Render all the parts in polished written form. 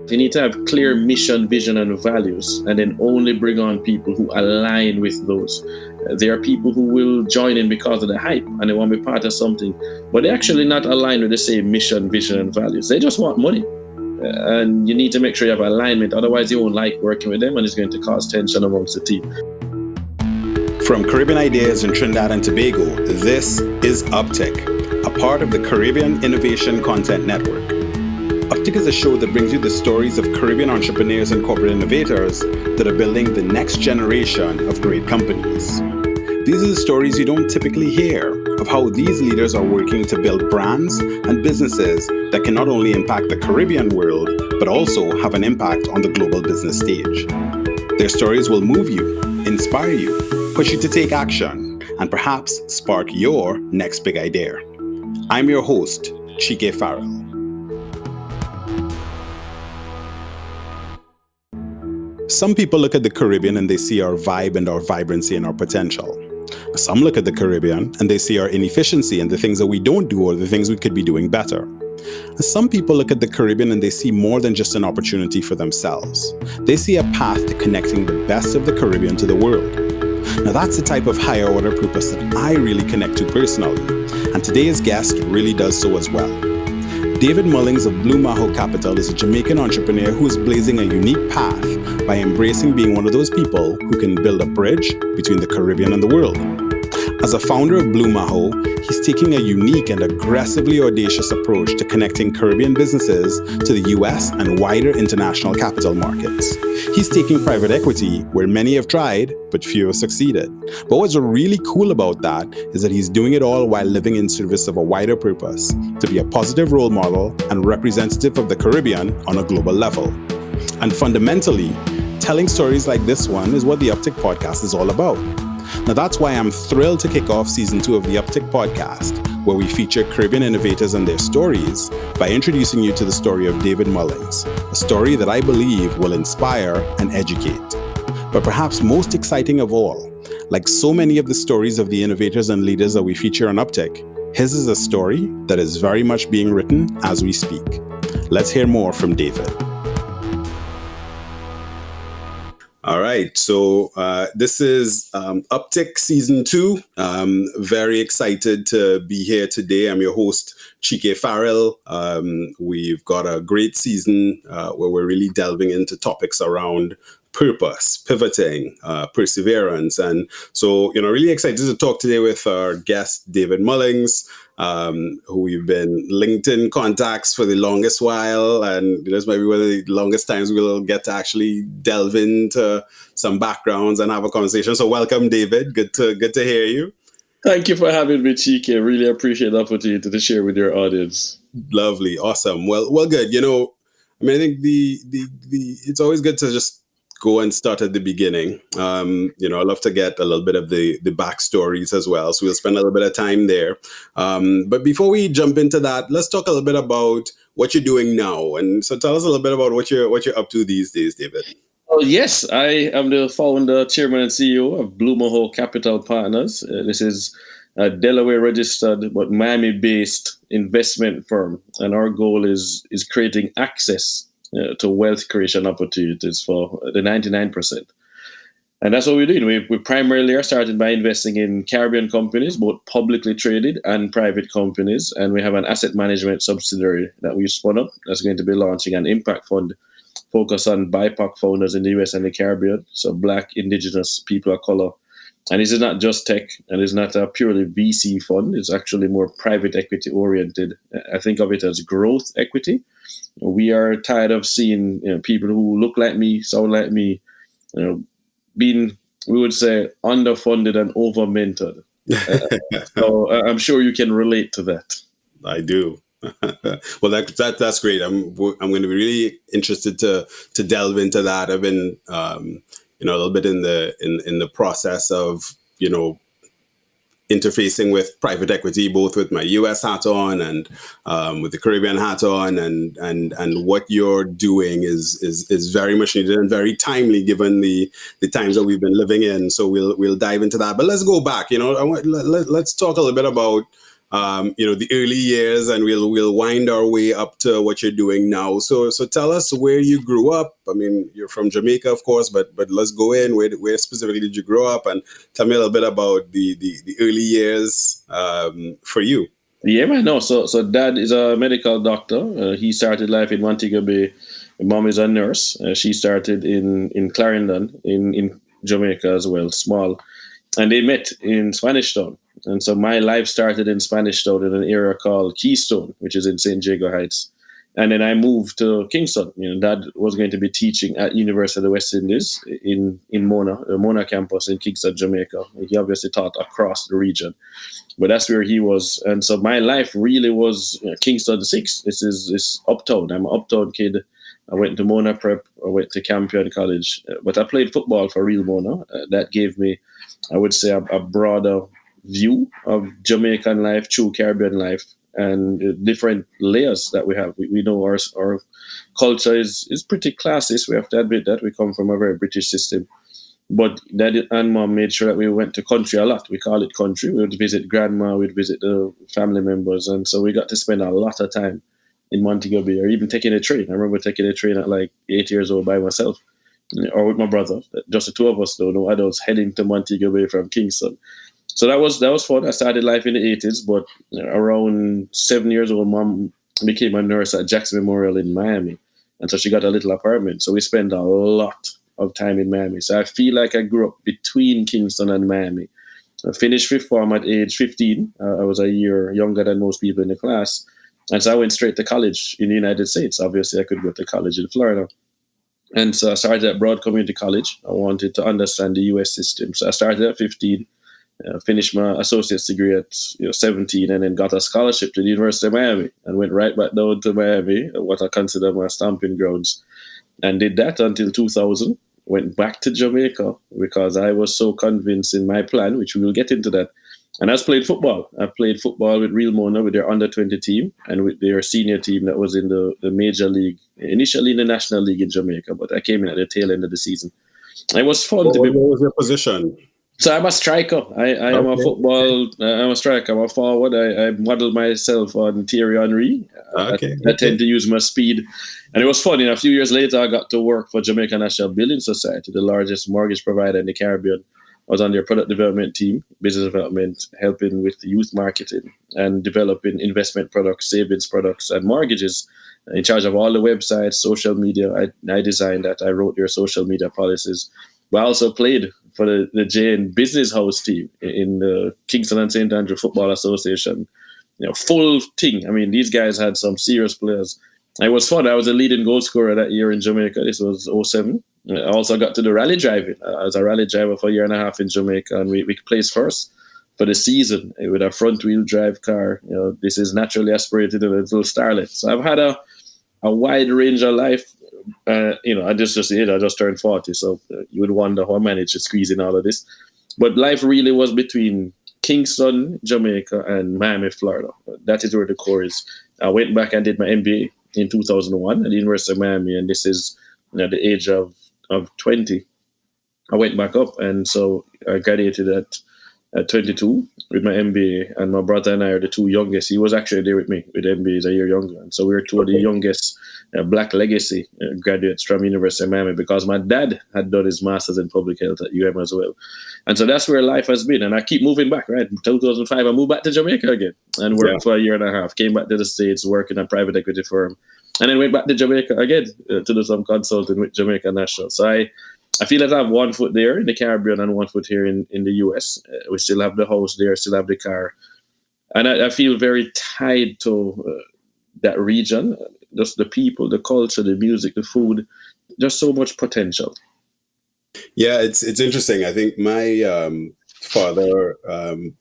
You need to have clear mission, vision, and values, and then only bring on people who align with those. There are people who will join in because of the hype and they want to be part of something, but they're actually not aligned with the same mission, vision, and values. They just want money. And you need to make sure you have alignment, otherwise you won't like working with them and it's going to cause tension amongst the team. From Caribbean Ideas in Trinidad and Tobago, this is Uptick, a part of the Caribbean Innovation Content Network. Uptick is a show that brings you the stories of Caribbean entrepreneurs and corporate innovators that are building the next generation of great companies. These are the stories you don't typically hear of how these leaders are working to build brands and businesses that can not only impact the Caribbean world, but also have an impact on the global business stage. Their stories will move you, inspire you, push you to take action, and perhaps spark your next big idea. I'm your host, Chike Farrell. Some people look at the Caribbean and they see our vibe and our vibrancy and our potential. Some look at the Caribbean and they see our inefficiency and the things that we don't do or the things we could be doing better. And some people look at the Caribbean and they see more than just an opportunity for themselves. They see a path to connecting the best of the Caribbean to the world. Now that's the type of higher order purpose that I really connect to personally, and today's guest really does so as well. David Mullings of Mahoe Capital is a Jamaican entrepreneur who is blazing a unique path by embracing being one of those people who can build a bridge between the Caribbean and the world. As a founder of Mahoe, he's taking a unique and aggressively audacious approach to connecting Caribbean businesses to the US and wider international capital markets. He's taking private equity where many have tried, but few have succeeded. But what's really cool about that is that he's doing it all while living in service of a wider purpose, to be a positive role model and representative of the Caribbean on a global level. And fundamentally, telling stories like this one is what the Uptick podcast is all about. Now that's why I'm thrilled to kick off season 2 of the Uptick podcast, where we feature Caribbean innovators and their stories by introducing you to the story of David Mullings, a story that I believe will inspire and educate. But perhaps most exciting of all, like so many of the stories of the innovators and leaders that we feature on Uptick, his is a story that is very much being written as we speak. Let's hear more from David. All right, so this is Uptick Season 2. Very excited to be here today. I'm your host, Chike Farrell. We've got a great season where we're really delving into topics around purpose, pivoting, perseverance. And so, really excited to talk today with our guest, David Mullings, who we've been LinkedIn contacts for the longest while. And this might be one of the longest times we'll get to actually delve into some backgrounds and have a conversation. So welcome, David. Good to hear you. Thank you for having me, Chike. I really appreciate the opportunity to share with your audience. Lovely. Awesome. Well, good. I think the it's always good to just go and start at the beginning. I love to get a little bit of the backstories as well. So we'll spend a little bit of time there. But before we jump into that, let's talk a little bit about what you're doing now. And so tell us a little bit about what you're up to these days, David. Oh, yes, I am the founder, chairman, and CEO of Mahoe Capital Partners. This is a Delaware-registered but Miami-based investment firm, and our goal is creating access to wealth creation opportunities for the 99%. And that's what we're doing. We primarily are started by investing in Caribbean companies, both publicly traded and private companies. And we have an asset management subsidiary that we spun up that's going to be launching an impact fund focused on BIPOC founders in the US and the Caribbean. So Black, Indigenous, people of color. And this is not just tech, and it's not a purely VC fund. It's actually more private equity oriented. I think of it as growth equity. We are tired of seeing people who look like me, sound like me, being, we would say, underfunded and over-mentored. So I'm sure you can relate to that. I do. Well, that's great. I'm going to be really interested to delve into that. I've been a little bit in the process of interfacing with private equity, both with my US hat on and with the Caribbean hat on, and what you're doing is very much needed and very timely given the times that we've been living in. So we'll dive into that. But let's go back. Let's talk a little bit about the early years, and we'll wind our way up to what you're doing now. So tell us where you grew up. I mean, you're from Jamaica, of course, but let's go in. Where specifically did you grow up, and tell me a little bit about the early years for you. Yeah, man. No, so dad is a medical doctor. He started life in Montego Bay. Mom is a nurse. She started in Clarendon in Jamaica as well, small. And they met in Spanish Town. And so my life started in Spanish Town in an area called Keystone, which is in St. Jago Heights. And then I moved to Kingston. Dad was going to be teaching at University of the West Indies in Mona, the Mona campus in Kingston, Jamaica. He obviously taught across the region, but that's where he was. And so my life really was Kingston 6. This uptown. I'm an uptown kid. I went to Mona Prep. I went to Campion College, but I played football for real Mona. That gave me, I would say, a broader view of Jamaican life, true Caribbean life, and different layers that we have. We know our culture is pretty classist. We have to admit that. We come from a very British system. But Dad and Mom made sure that we went to country a lot. We call it country. We would visit grandma, we'd visit the family members. And so we got to spend a lot of time in Montego Bay, or even taking a train. I remember taking a train at like 8 years old by myself, or with my brother. Just the two of us, though, no adults, heading to Montego Bay from Kingston. So that was fun. I started life in the 80s, but around 7 years old, Mom became a nurse at Jackson Memorial in Miami. And so she got a little apartment. So we spent a lot of time in Miami. So I feel like I grew up between Kingston and Miami. I finished fifth form at age 15. I was a year younger than most people in the class. And so I went straight to college in the United States. Obviously, I could go to college in Florida. And so I started at Broad Community College. I wanted to understand the US system. So I started at 15. Finished my associate's degree at 17, and then got a scholarship to the University of Miami and went right back down to Miami, what I consider my stamping grounds, and did that until 2000. Went back to Jamaica because I was so convinced in my plan, which we will get into that. And I played football. I played football with Real Mona, with their under-20 team, and with their senior team that was in the major league, initially in the National League in Jamaica, but I came in at the tail end of the season. It was fun to be. What was your position? So I'm a striker. I am a football. I'm a striker. I'm a forward. I model myself on Thierry Henry. I tend to use my speed. And it was funny. A few years later, I got to work for Jamaican National Building Society, the largest mortgage provider in the Caribbean. I was on their product development team, business development, helping with youth marketing and developing investment products, savings products, and mortgages. In charge of all the websites, social media. I designed that. I wrote their social media policies. But I also played for the Jane Business House team in the Kingston and St. Andrew Football Association. Full thing. I mean, these guys had some serious players. It was fun. I was the leading goal scorer that year in Jamaica. This was 07. I also got to the rally driving. I was a rally driver for a year and a half in Jamaica, and we placed first for the season with a front-wheel drive car. This is naturally aspirated to a little starlet. So I've had a wide range of life. I just turned 40, so you would wonder how I managed to squeeze in all of this. But life really was between Kingston, Jamaica, and Miami, Florida. That is where the core is. I went back and did my MBA in 2001 at the University of Miami, and this is the age of 20. I went back up, and so I graduated at 22 with my MBA, and my brother and I are the two youngest. He was actually there with me with MBA, he's a year younger, and so we were two of the youngest Black legacy graduates from University of Miami, because my dad had done his master's in public health at UM as well. And so that's where life has been, and I keep moving back, right? In 2005, I moved back to Jamaica again and worked for a year and a half, came back to the States, working in a private equity firm, and then went back to Jamaica again to do some consulting with Jamaica National. So I feel like I have one foot there in the Caribbean and one foot here in the US. We still have the house there, still have the car. And I feel very tied to that region, just the people, the culture, the music, the food, just so much potential. Yeah, it's interesting. I think my father,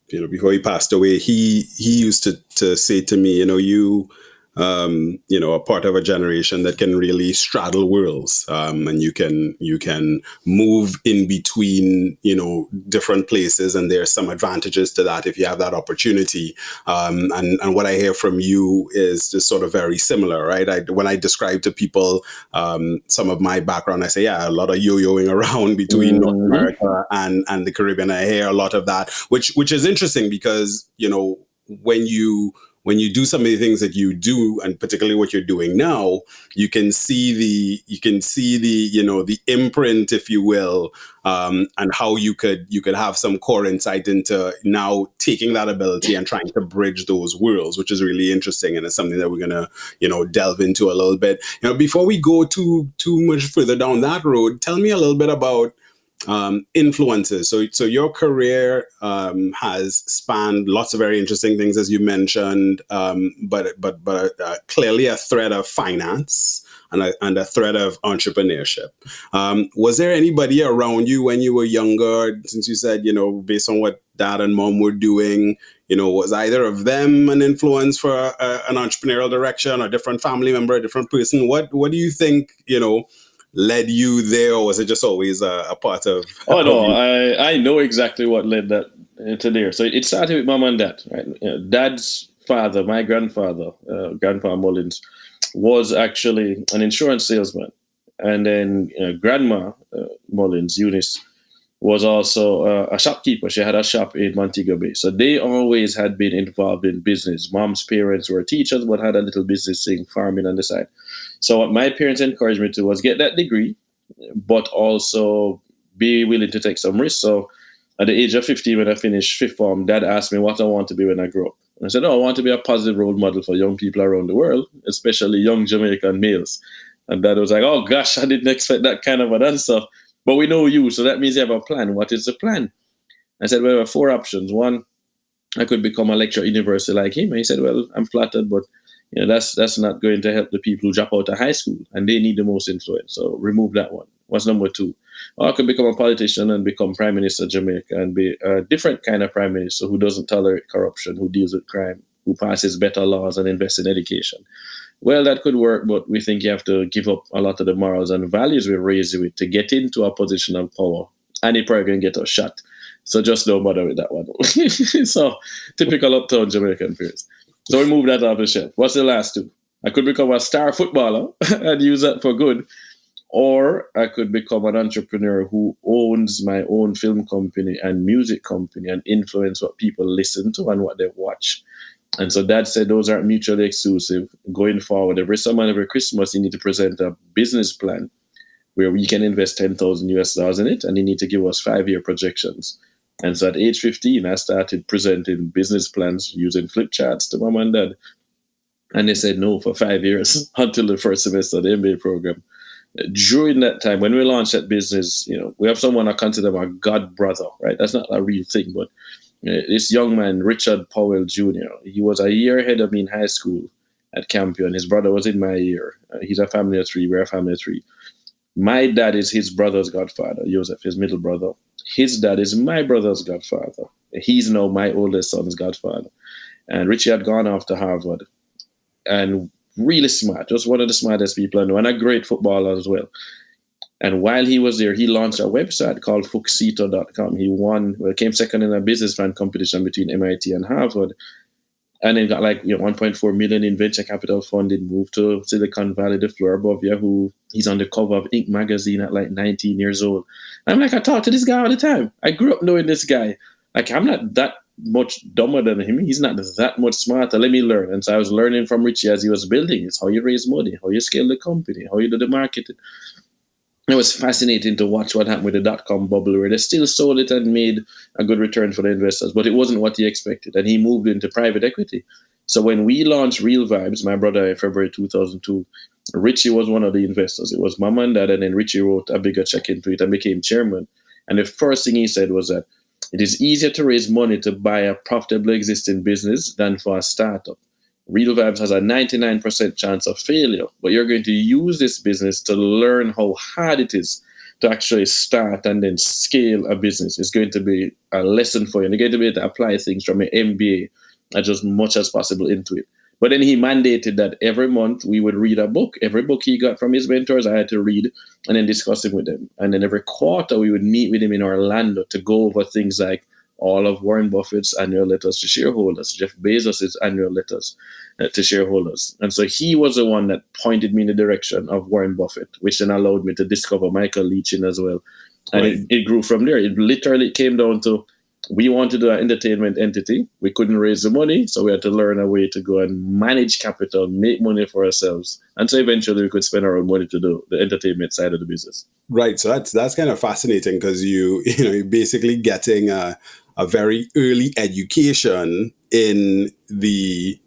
before he passed away, he used to say to me, you are part of a generation that can really straddle worlds, and you can move in between, different places, and there's some advantages to that if you have that opportunity. And what I hear from you is just sort of very similar, right? When I describe to people some of my background, I say, a lot of yo-yoing around between North America and the Caribbean. I hear a lot of that, which is interesting because, when you do some of the things that you do, and particularly what you're doing now, you can see the you know, the imprint, if you will, and how you could have some core insight into now taking that ability and trying to bridge those worlds, which is really interesting, and it's something that we're gonna, you know, delve into a little bit. You know, before we go too much further down that road, tell me a little bit about influences. So your career has spanned lots of very interesting things, as you mentioned, but clearly a thread of finance and a thread of entrepreneurship. Was there anybody around you when you were younger, since you said, you know, based on what dad and mom were doing, you know, was either of them an influence for an entrepreneurial direction, or a different family member, a different person? What do you think, you know, led you there, or was it just always a part of? Oh of no, you? I know exactly what led that to there. So it started with mom and dad. Right, dad's father, my grandfather, Grandpa Mullings, was actually an insurance salesman, and then Grandma Mullings, Eunice, was also a shopkeeper. She had a shop in Montego Bay. So they always had been involved in business. Mom's parents were teachers, but had a little business thing, farming on the side. So what my parents encouraged me to was get that degree, but also be willing to take some risks. So at the age of 15, when I finished fifth form, dad asked me what I want to be when I grow up. And I said, oh, I want to be a positive role model for young people around the world, especially young Jamaican males. And dad was like, oh gosh, I didn't expect that kind of an answer. But we know you, so that means you have a plan. What is the plan? I said, well, there are four options. One, I could become a lecturer at university like him. And he said, well, I'm flattered, but you know, that's not going to help the people who drop out of high school, and they need the most influence. So remove that one. What's number two? Or I could become a politician and become prime minister of Jamaica and be a different kind of prime minister who doesn't tolerate corruption, who deals with crime, who passes better laws and invests in education. Well, that could work, but we think you have to give up a lot of the morals and values we raised you with to get into a position of power, and you're probably going to get us shot. So just don't bother with that one. So typical uptown Jamaican fears. So we move that off the shelf. What's the last two? I could become a star footballer and use that for good, or I could become an entrepreneur who owns my own film company and music company and influence what people listen to and what they watch. And so dad said those aren't mutually exclusive. Going forward, every summer and every Christmas, you need to present a business plan where we can invest 10,000 US dollars in it, and you need to give us 5-year projections. And so at age 15, I started presenting business plans using flip charts to mom and dad. And they said no for 5 years until the first semester of the MBA program. During that time, when we launched that business, you know, we have someone I consider my god brother, right? That's not a real thing, but this young man, Richard Powell Jr., he was a year ahead of me in high school at Campion. His brother was in my year. He's a family of three. We're a family of three. My dad is his brother's godfather, Joseph, his middle brother. His dad is my brother's godfather. He's now my oldest son's godfather. And Richie had gone off to Harvard and really smart, just one of the smartest people I know, and a great footballer as well. And while he was there, he launched a website called Fuxito.com. He came second in a business plan competition between MIT and Harvard. And then got 1.4 million in venture capital funding, moved to Silicon Valley, the floor above Yahoo. He's on the cover of Inc. magazine at 19 years old. I'm like, I talk to this guy all the time. I grew up knowing this guy. Like, I'm not that much dumber than him. He's not that much smarter. Let me learn. And so I was learning from Richie as he was building. It's how you raise money, how you scale the company, how you do the marketing. It was fascinating to watch what happened with the dot-com bubble, where they still sold it and made a good return for the investors, but it wasn't what he expected. And he moved into private equity. So when we launched Real Vibes, my brother, in February 2002, Richie was one of the investors. It was mom and dad, and then Richie wrote a bigger check into it and became chairman. And the first thing he said was that it is easier to raise money to buy a profitably existing business than for a startup. Real Vibes has a 99% chance of failure, but you're going to use this business to learn how hard it is to actually start and then scale a business. It's going to be a lesson for you. And you're going to be able to apply things from an MBA as much as possible into it. But then he mandated that every month we would read a book. Every book he got from his mentors, I had to read and then discuss it with them. And then every quarter we would meet with him in Orlando to go over things like all of Warren Buffett's annual letters to shareholders, Jeff Bezos' annual letters to shareholders. And so he was the one that pointed me in the direction of Warren Buffett, which then allowed me to discover Michael Leachin as well. And it grew from there. It literally came down to We wanted an entertainment entity. We couldn't raise the money, so we had to learn a way to go and manage capital, make money for ourselves, and so eventually we could spend our own money to do the entertainment side of the business. Right. So that's kind of fascinating because you're basically getting a very early education in the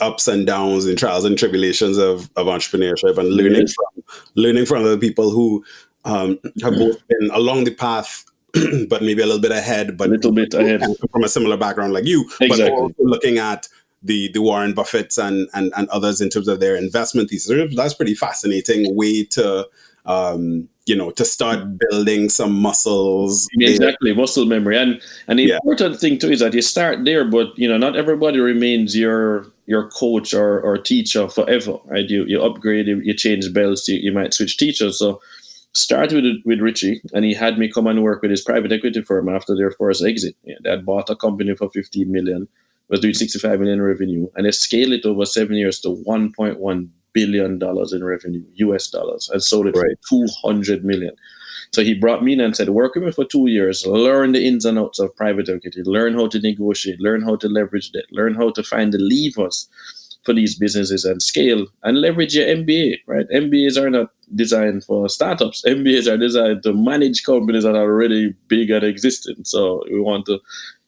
ups and downs and trials and tribulations of entrepreneurship, and Yes. learning from other people who have both been along the path but maybe a little bit ahead, A but little bit ahead. from a similar background like you, but Exactly. also looking at the Warren Buffetts and others in terms of their investment thesis. That's pretty fascinating way to to start building some muscles there. Exactly, muscle memory, and the Yeah, important thing too is that you start there, but not everybody remains your coach or teacher forever, right? You upgrade, you change belts, you might switch teachers. So start with Richie, and he had me come and work with his private equity firm after their first exit. Yeah, they had bought a company for 15 million, was doing 65 million revenue, and they scaled it over 7 years to 1.1 billion dollars in revenue, US dollars, and sold it for right. 200 million. So he brought me in and said, work with me for 2 years, learn the ins and outs of private equity, learn how to negotiate, learn how to leverage debt, learn how to find the levers for these businesses and scale, and leverage your MBA, right? MBAs are not designed for startups. MBAs are designed to manage companies that are already big and existing. So we want to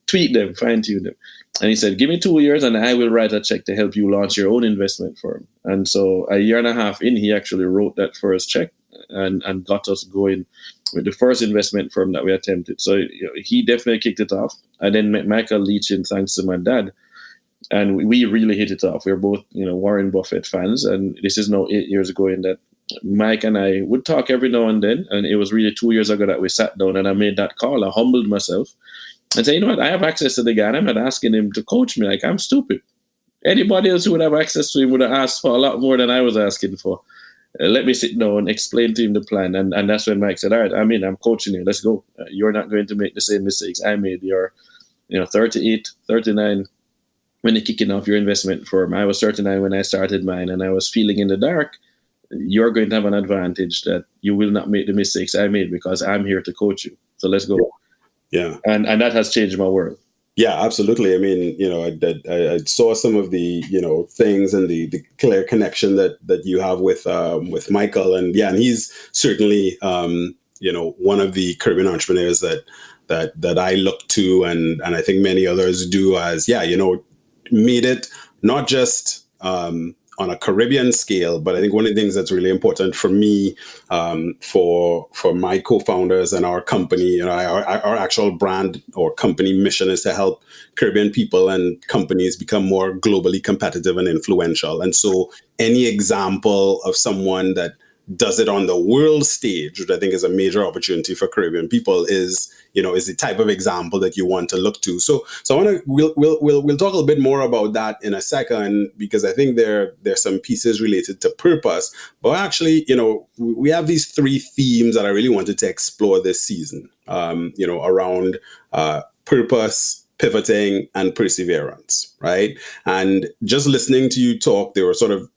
tweak them, fine tune them. And he said, give me 2 years and I will write a check to help you launch your own investment firm. And so a year and a half in, he actually wrote that first check and got us going with the first investment firm that we attempted. So he definitely kicked it off. I then met Michael Leachin, thanks to my dad. And we really hit it off. We were both, Warren Buffett fans. And this is now 8 years ago in that Mike and I would talk every now and then. And it was really 2 years ago that we sat down and I made that call. I humbled myself and say, you know what, I have access to the guy and I'm not asking him to coach me. Like, I'm stupid. Anybody else who would have access to him would have asked for a lot more than I was asking for. Let me sit down and explain to him the plan. And that's when Mike said, all right, I'm coaching you. Let's go. You're not going to make the same mistakes I made. You're 38, 39 when you're kicking off your investment firm. I was 39 when I started mine and I was feeling in the dark. You're going to have an advantage that you will not make the mistakes I made because I'm here to coach you. So let's go. Yeah. And that has changed my world. Yeah, absolutely. I mean, I saw some of the, things and the clear connection that you have with Michael, and and he's certainly, one of the Caribbean entrepreneurs that I look to, and I think many others do as, made it not just on a Caribbean scale, but I think one of the things that's really important for me, for my co-founders and our company, our actual brand or company mission is to help Caribbean people and companies become more globally competitive and influential. And so any example of someone that does it on the world stage, which I think is a major opportunity for Caribbean people, is the type of example that you want to look to. So I want to we'll talk a little bit more about that in a second, because I think there's some pieces related to purpose. But actually, we have these three themes that I really wanted to explore this season. Around purpose, pivoting, and perseverance, right? And just listening to you talk, there were sort of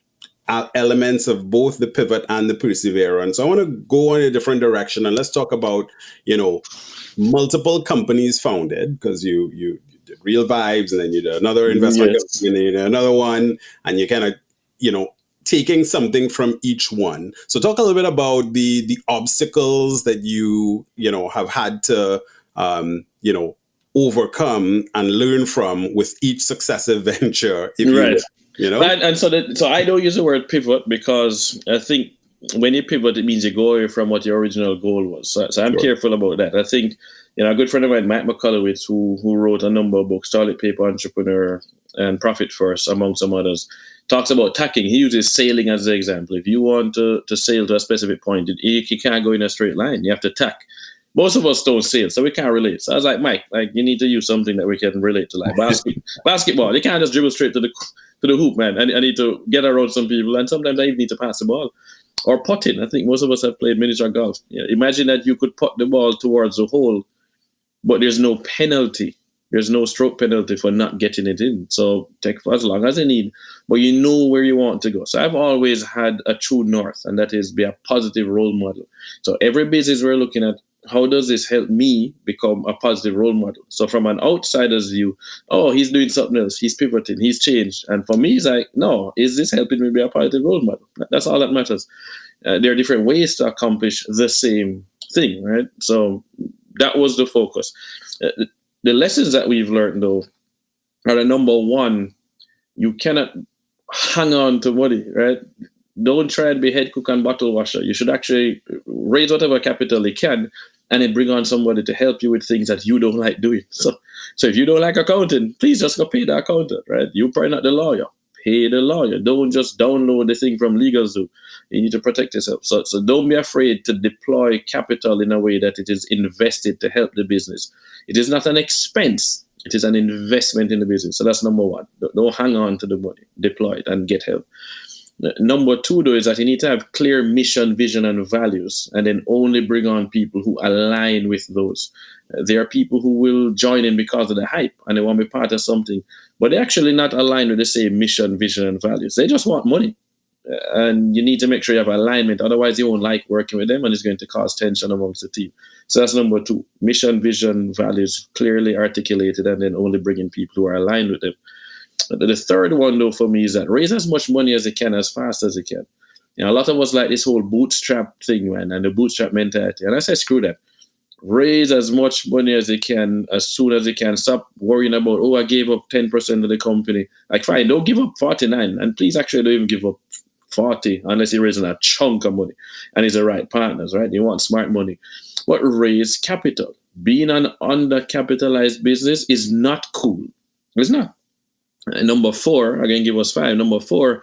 elements of both the pivot and the perseverance. So I want to go in a different direction, and let's talk about, multiple companies founded, because you did Real Vibes, and then you did another investment company, and then you did another one, and you kind of, taking something from each one. So talk a little bit about the obstacles that you have had to, overcome and learn from with each successive venture, if right. you will. And so I don't use the word pivot because I think when you pivot, it means you go away from what your original goal was. So I'm careful about that. I think, a good friend of mine, Matt McCullough, who wrote a number of books, Toilet Paper Entrepreneur and Profit First, among some others, talks about tacking. He uses sailing as the example. If you want to sail to a specific point, you can't go in a straight line. You have to tack. Most of us don't sail, so we can't relate. So I was like, Mike, you need to use something that we can relate to, like basketball. You can't just dribble straight to the hoop, man. I need to get around some people, and sometimes I even need to pass the ball. Or putting. I think most of us have played miniature golf. Imagine that you could put the ball towards the hole, but there's no penalty. There's no stroke penalty for not getting it in. So take for as long as you need, but you know where you want to go. So I've always had a true north, and that is be a positive role model. So every business we're looking at, how does this help me become a positive role model? So from an outsider's view, oh, he's doing something else, he's pivoting, he's changed. And for me, it's like, no, is this helping me be a positive role model? That's all that matters. There are different ways to accomplish the same thing, right? So that was the focus. The lessons that we've learned, though, are the number one, you cannot hang on to money, right? Don't try and be head cook and bottle washer. You should actually raise whatever capital you can and then bring on somebody to help you with things that you don't like doing. So if you don't like accounting, please just go pay the accountant, right? You probably not the lawyer. Pay the lawyer. Don't just download the thing from LegalZoom. You need to protect yourself. So don't be afraid to deploy capital in a way that it is invested to help the business. It is not an expense. It is an investment in the business. So that's number one. Don't hang on to the money. Deploy it and get help. Number two, though, is that you need to have clear mission, vision, and values, and then only bring on people who align with those. There are people who will join in because of the hype and they want to be part of something, but they're actually not aligned with the same mission, vision, and values. They just want money. And you need to make sure you have alignment. Otherwise, you won't like working with them and it's going to cause tension amongst the team. So that's number two. Mission, vision, values clearly articulated, and then only bringing people who are aligned with them. The third one, though, for me is that raise as much money as you can, as fast as you can. A lot of us like this whole bootstrap thing, man, and the bootstrap mentality. And I say, screw that. Raise as much money as you can, as soon as you can. Stop worrying about, oh, I gave up 10% of the company. Like, fine, don't give up 49. And please actually don't even give up 40 unless you're raising a chunk of money and it's the right partners, right? You want smart money. But raise capital. Being an undercapitalized business is not cool. It's not. And number four, again, give us five. Number four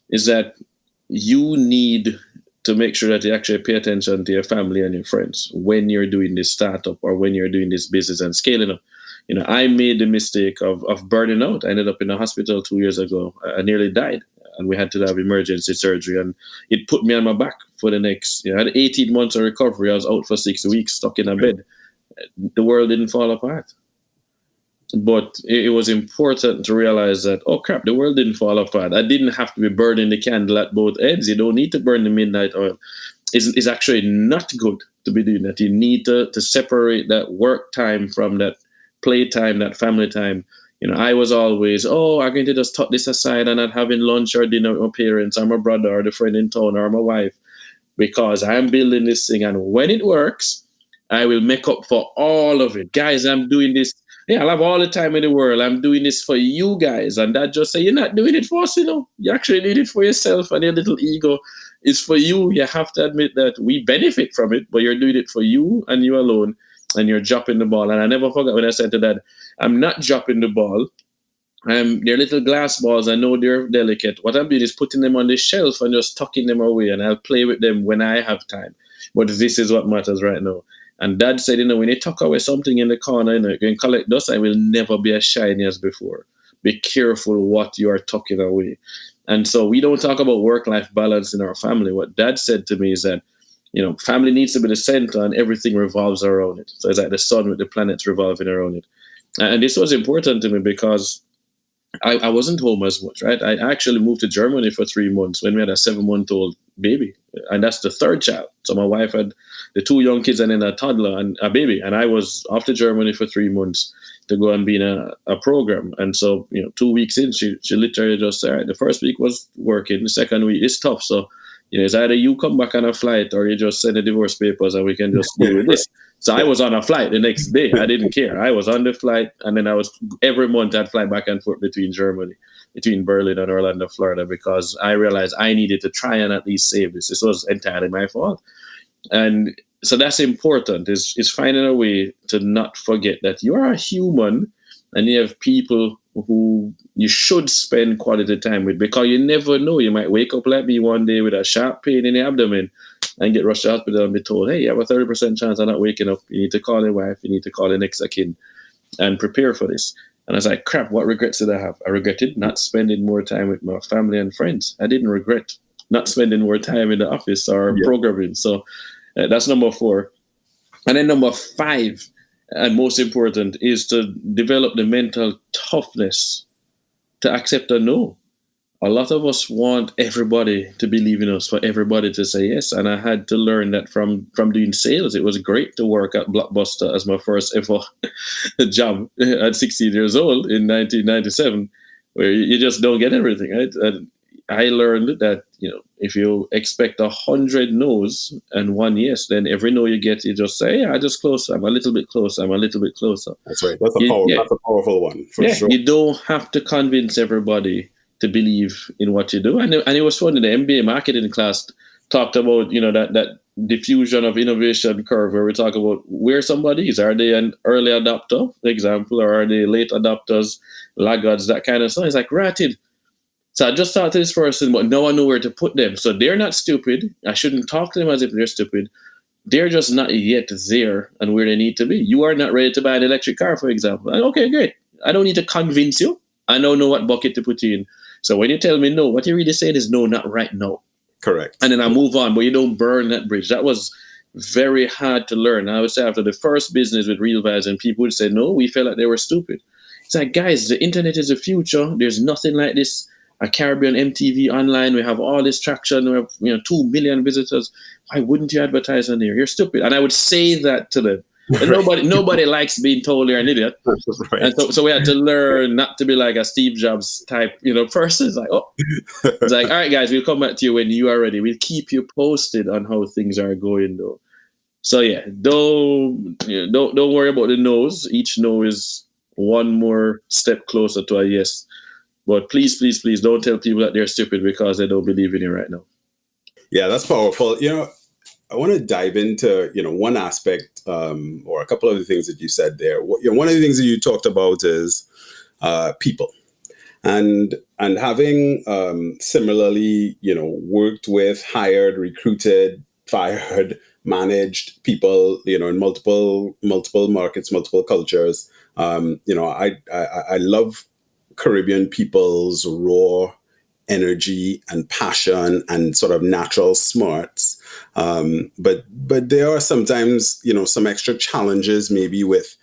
is that you need to make sure that you actually pay attention to your family and your friends when you're doing this startup or when you're doing this business and scaling up. I made the mistake of burning out. I ended up in a hospital 2 years ago. I nearly died, and we had to have emergency surgery, and it put me on my back for the next, I had 18 months of recovery. I was out for 6 weeks, stuck in a bed. The world didn't fall apart. But it was important to realize that, oh crap, the world didn't fall apart. I didn't have to be burning the candle at both ends. You don't need to burn the midnight oil. It's actually not good to be doing that. You need to separate that work time from that play time, that family time. I was always, I'm going to just tuck this aside and not having lunch or dinner with my parents or my brother or the friend in town or my wife, because I'm building this thing. And when it works, I will make up for all of it. Guys, I'm doing this. Yeah, I'll have all the time in the world. I'm doing this for you guys. And that just say, you're not doing it for us, You actually did it for yourself, and your little ego is for you. You have to admit that we benefit from it, but you're doing it for you and you alone, and you're dropping the ball. And I never forgot when I said to Dad, I'm not dropping the ball. They're little glass balls. I know they're delicate. What I'm doing is putting them on the shelf and just tucking them away, and I'll play with them when I have time. But this is what matters right now. And Dad said, when you tuck away something in the corner, you can collect dust, and will never be as shiny as before. Be careful what you are tucking away. And so we don't talk about work-life balance in our family. What Dad said to me is that, family needs to be the center and everything revolves around it. So it's like the sun with the planets revolving around it. And this was important to me because I wasn't home as much, right? I actually moved to Germany for 3 months when we had a 7-month-old baby. And that's the third child. So my wife had the 2 young kids and then a toddler and a baby. And I was off to Germany for 3 months to go and be in a program. And so, 2 weeks in, she literally just said, all right, the first week was working. The second week is tough. So, it's either you come back on a flight or you just send the divorce papers and we can just deal with this. So I was on a flight the next day. I didn't care. I was on the flight, and then every month I'd fly back and forth between Berlin and Orlando, Florida, because I realized I needed to try and at least save this. This was entirely my fault. And so that's important, is finding a way to not forget that you are a human and you have people who you should spend quality time with, because you never know. You might wake up like me one day with a sharp pain in the abdomen and get rushed to the hospital and be told, hey, you have a 30% chance of not waking up. You need to call your wife. You need to call your next of kin and prepare for this. And I was like, crap, what regrets did I have? I regretted not spending more time with my family and friends. I didn't regret not spending more time in the office or programming. So that's number 4. And then number 5, and most important, is to develop the mental toughness to accept a no. a lot of us want everybody to believe in us, for everybody to say yes. And I had to learn that from doing sales. It was great to work at Blockbuster as my first ever job at 16 years old in 1997, where you just don't get everything, right? And I learned that, if you expect 100 no's and one yes, then every no you get, you just say, yeah, I just closer. I'm a little bit closer. I'm a little bit closer. That's right. That's a powerful one, for sure. You don't have to convince everybody to believe in what you do. And it was funny, the MBA marketing class talked about, that diffusion of innovation curve, where we talk about where somebody is. Are they an early adopter, for example, or are they late adopters, laggards, that kind of stuff? It's like, ratted. So I just talked to this person, but now I know where to put them. So they're not stupid. I shouldn't talk to them as if they're stupid. They're just not yet there and where they need to be. You are not ready to buy an electric car, for example. Okay, great. I don't need to convince you. I don't know what bucket to put you in. So when you tell me no, what you're really saying is no, not right now. Correct. And then I move on, but you don't burn that bridge. That was very hard to learn. I would say after the first business with Real Vibes, and people would say, no, we felt like they were stupid. It's like, guys, the internet is the future. There's nothing like this. A Caribbean MTV online, we have all this traction. We have 2 million visitors. Why wouldn't you advertise on there? You're stupid. And I would say that to them. And nobody likes being told they're an idiot. Right. And so we had to learn not to be like a Steve Jobs type, person. It's like, it's like, all right, guys, we'll come back to you when you are ready. We'll keep you posted on how things are going, though. So yeah, don't worry about the no's. Each no is one more step closer to a yes. But please, please, please don't tell people that they're stupid because they don't believe in you right now. Yeah, that's powerful. I want to dive into, one aspect or a couple of the things that you said there. One of the things that you talked about is people. And having similarly, worked with, hired, recruited, fired, managed people, in multiple markets, multiple cultures. I love Caribbean people's raw energy and passion and sort of natural smarts. But there are sometimes, some extra challenges maybe with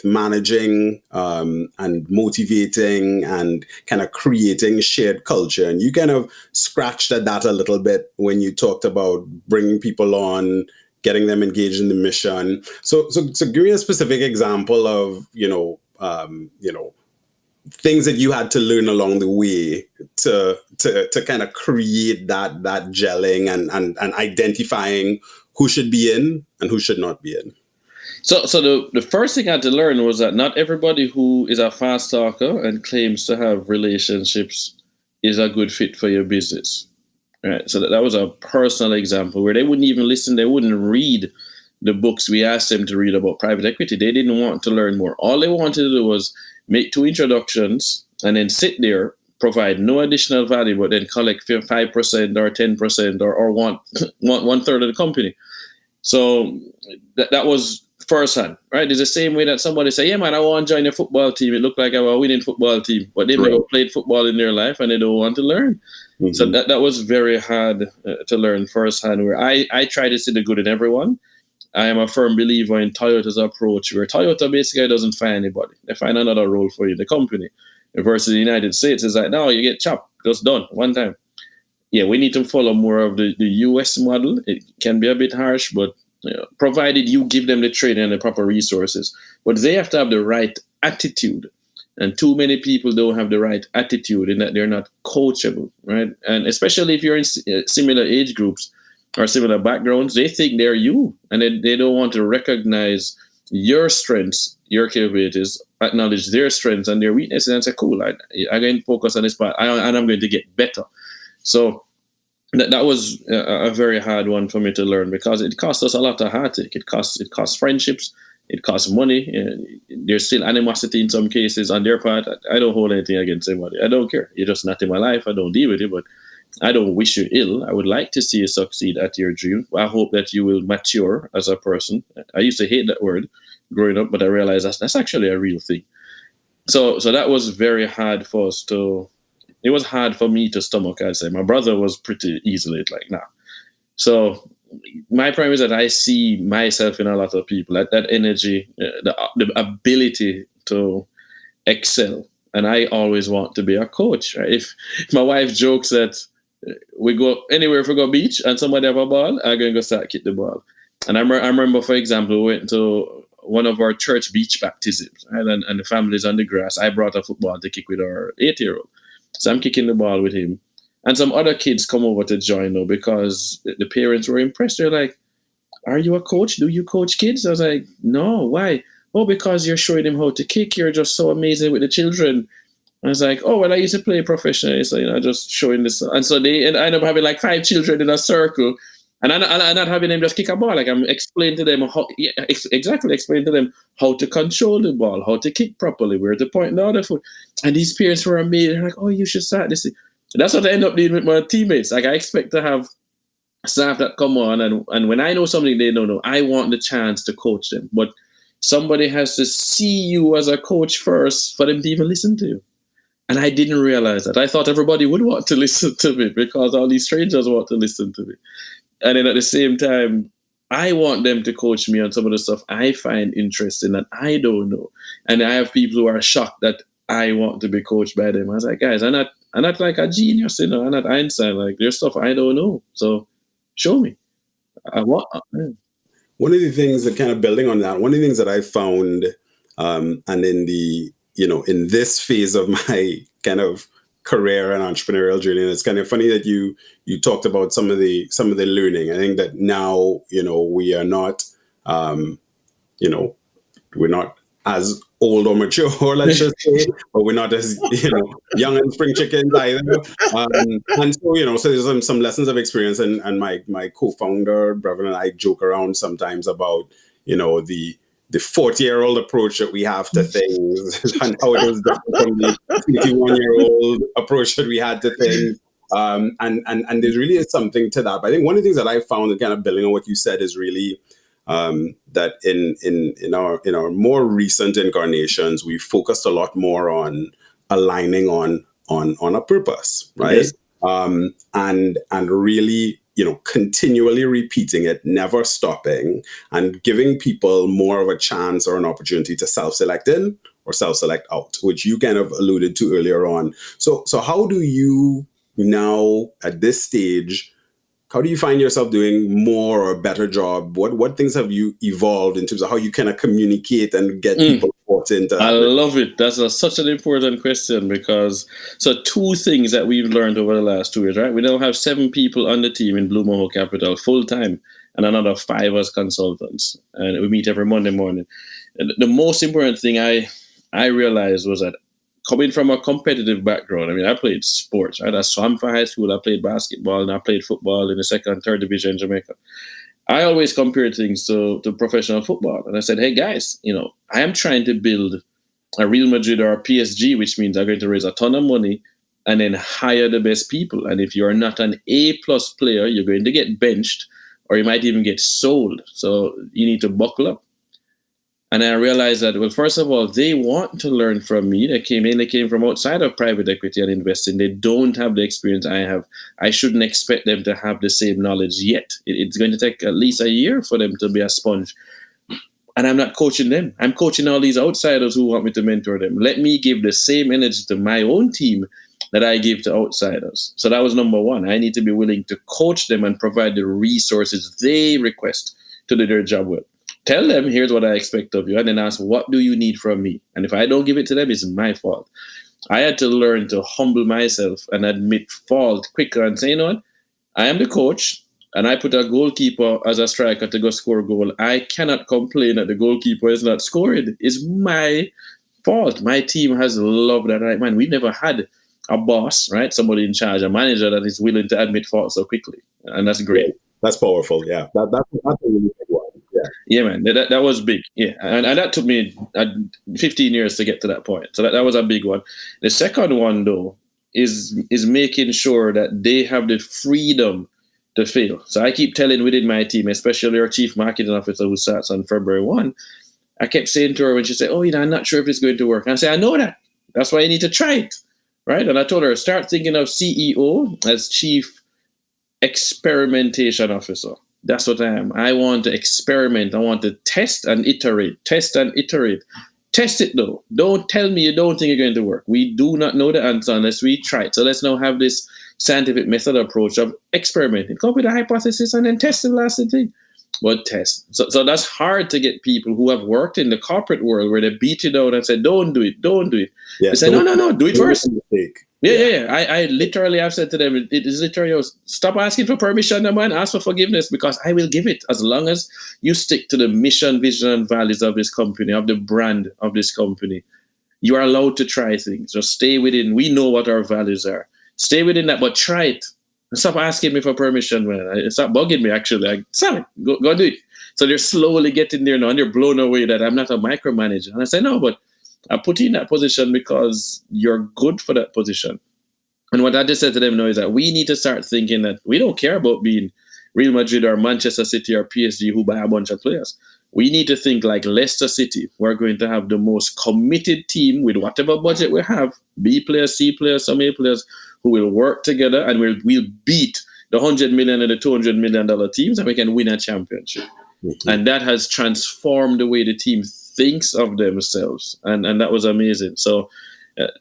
managing and motivating and kind of creating shared culture. And you kind of scratched at that a little bit when you talked about bringing people on, getting them engaged in the mission. So give me a specific example of, things that you had to learn along the way to kind of create that gelling and identifying who should be in and who should not be in. So the first thing I had to learn was that not everybody who is a fast talker and claims to have relationships is a good fit for your business. Right. So that was a personal example where they wouldn't even listen. They wouldn't read the books we asked them to read about private equity. They didn't want to learn more. All they wanted to do was make 2 introductions and then sit there, provide no additional value, but then collect 5% or 10% or one third of the company. So that was firsthand, right? It's the same way that somebody say, yeah, man, I want to join a football team. It looked like I was a winning football team, but they've never played football in their life and they don't want to learn. Mm-hmm. So that was very hard to learn firsthand, where I try to see the good in everyone. I am a firm believer in Toyota's approach, where Toyota basically doesn't find anybody. They find another role for you in the company. Versus the United States, it's like, no, you get chopped, just done, one time. Yeah, we need to follow more of the US model. It can be a bit harsh, but provided you give them the training and the proper resources. But they have to have the right attitude. And too many people don't have the right attitude in that they're not coachable, right? And especially if you're in similar age groups, or similar backgrounds, they think they're you, and they don't want to recognize your strengths, your capabilities, acknowledge their strengths and their weaknesses, and say, cool, I'm going to focus on this part, and I'm going to get better. So that was a very hard one for me to learn, because it costs us a lot of heartache. It costs friendships, it costs money. There's still animosity in some cases on their part. I don't hold anything against anybody. I don't care. You're just not in my life. I don't deal with it, but I don't wish you ill. I would like to see you succeed at your dream. I hope that you will mature as a person. I used to hate that word growing up, but I realized that's actually a real thing. So that was very hard for us to. It was hard for me to stomach, I'd say. My brother was pretty easily like, nah. So my problem is that I see myself in a lot of people, that energy, the ability to excel and I always want to be a coach. Right? If my wife jokes that we go anywhere, if we go beach and somebody have a ball, I'm going to go start kick the ball. And I remember, for example, we went to one of our church beach baptisms, right? And the family's on the grass. I brought a football to kick with our 8-year-old. So I'm kicking the ball with him. And some other kids come over to join though, because the parents were impressed. They're like, "Are you a coach? Do you coach kids?" I was like, "No, why?" "Oh, because you're showing them how to kick. You're just so amazing with the children." I was like, "Oh, well, I used to play professionally, so, just showing this." And so they end up having like 5 children in a circle. And I'm not having them just kick a ball. Like, I'm explaining to them how, exactly, explaining to them how to control the ball, how to kick properly, where to point the other foot. And these parents were amazed. They're like, "Oh, you should start this." That's what I end up doing with my teammates. Like, I expect to have staff that come on, and when I know something they don't know, I want the chance to coach them. But somebody has to see you as a coach first for them to even listen to you. And I didn't realize that. I thought everybody would want to listen to me because all these strangers want to listen to me. And then at the same time, I want them to coach me on some of the stuff I find interesting that I don't know. And I have people who are shocked that I want to be coached by them. I was like, "Guys, I'm not like a genius, I'm not Einstein. Like, there's stuff I don't know. So show me." I want. One of the things that, kind of building on that, one of the things that I found, and in the, in this phase of my kind of career and entrepreneurial journey, and it's kind of funny that you talked about some of the learning. I think that now, we are not, we're not as old or mature, let's just say, but we're not as, young and spring chickens either. And so, so there's some lessons of experience, and my co-founder, brother, and I joke around sometimes about, the 40-year-old approach that we have to things and how it was different from the 51-year-old approach that we had to things. And there really is something to that. But I think one of the things that I found, and kind of building on what you said, is really that in our more recent incarnations, we focused a lot more on aligning on a purpose, right? Yes. And really, continually repeating it, never stopping, and giving people more of a chance or an opportunity to self-select in or self-select out, which you kind of alluded to earlier on. So how do you now, at this stage, how do you find yourself doing more or a better job? What things have you evolved in terms of how you kind of communicate and get people bought into that? I love it. That's such an important question, because so 2 things that we've learned over the last 2 years, right? We now have 7 people on the team in Mahoe Capital full time, and another 5 as consultants. And we meet every Monday morning. And the most important thing I realized was that, coming from a competitive background, I mean, I played sports, right? I swam for high school, I played basketball, and I played football in the 2nd and 3rd division in Jamaica. I always compared things to professional football. And I said, "Hey, guys, I am trying to build a Real Madrid or a PSG, which means I'm going to raise a ton of money and then hire the best people. And if you're not an A-plus player, you're going to get benched, or you might even get sold. So you need to buckle up." And I realized that, well, first of all, they want to learn from me. They came from outside of private equity and investing. They don't have the experience I have. I shouldn't expect them to have the same knowledge yet. It's going to take at least a year for them to be a sponge. And I'm not coaching them. I'm coaching all these outsiders who want me to mentor them. Let me give the same energy to my own team that I give to outsiders. So that was number 1. I need to be willing to coach them and provide the resources they request to do their job well. Tell them, "Here's what I expect of you," and then ask, "What do you need from me?" And if I don't give it to them, it's my fault. I had to learn to humble myself and admit fault quicker and say, "You know what? I am the coach, and I put a goalkeeper as a striker to go score a goal. I cannot complain that the goalkeeper is not scoring. It's my fault. My team has loved that. Right, man, we've never had a boss, right? Somebody in charge, a manager that is willing to admit fault so quickly. And that's great. That's powerful. Yeah. That's a really big one. Yeah, man, that was big. Yeah, and that took me 15 years to get to that point. So that was a big one. The second one, though, is making sure that they have the freedom to fail. So I keep telling within my team, especially our chief marketing officer who starts on February 1, I kept saying to her when she said, "Oh, I'm not sure if it's going to work." And I say, "I know that. That's why you need to try it." Right? And I told her, start thinking of CEO as chief experimentation officer. That's what I am. I want to experiment. I want to test and iterate. Test it though. Don't tell me you don't think you're going to work. We do not know the answer unless we try it. So let's now have this scientific method approach of experimenting. Come up with a hypothesis and then test the last thing. But test. So that's hard to get people who have worked in the corporate world where they beat you down and say, don't do it. Yeah, they say, no, do it first. Yeah. I literally have said to them, it is literally, stop asking for permission, man. Ask for forgiveness because I will give it as long as you stick to the mission, vision, and values of this company, of the brand of this company. You are allowed to try things. Just stay within. We know what our values are. Stay within that, but try it. Stop asking me for permission, man. Stop bugging me, actually. Stop it. Go do it. So they're slowly getting there now, and they're blown away that I'm not a micromanager. And I say, no, but I put you in that position because you're good for that position. And what I just said to them now is that we need to start thinking that we don't care about being Real Madrid or Manchester City or PSG who buy a bunch of players. We need to think like Leicester City. We're going to have the most committed team with whatever budget we have, B players, C players, some A players, who will work together and we'll beat the $100 million and the $200 million teams and we can win a championship. Mm-hmm. And that has transformed the way the team thinks of themselves, and that was amazing. So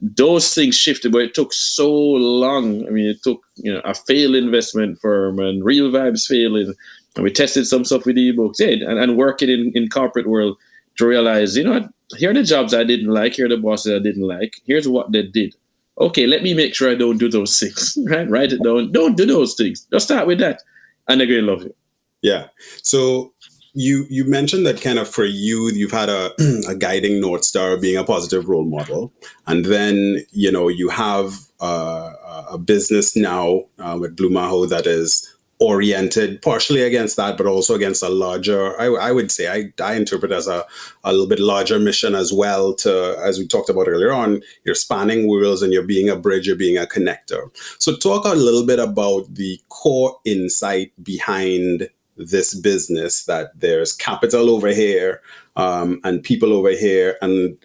those things shifted, but it took so long. I mean, it took a failed investment firm and Real Vibes failing, and we tested some stuff with ebooks, and working in corporate world to realize, here are the jobs I didn't like, here are the bosses I didn't like, here's what they did. Okay, let me make sure I don't do those things. Right, write it down. Don't do those things. Just start with that, and they're going to love you. Yeah. So you mentioned that kind of for you, you've had a guiding North Star being a positive role model. And then, you have a business now with Blue Mahoe that is oriented partially against that, but also against a larger, I would say, I interpret as a little bit larger mission as well to, as we talked about earlier on, you're spanning worlds and you're being a bridge, you're being a connector. So talk a little bit about the core insight behind this business, that there's capital over here and people over here and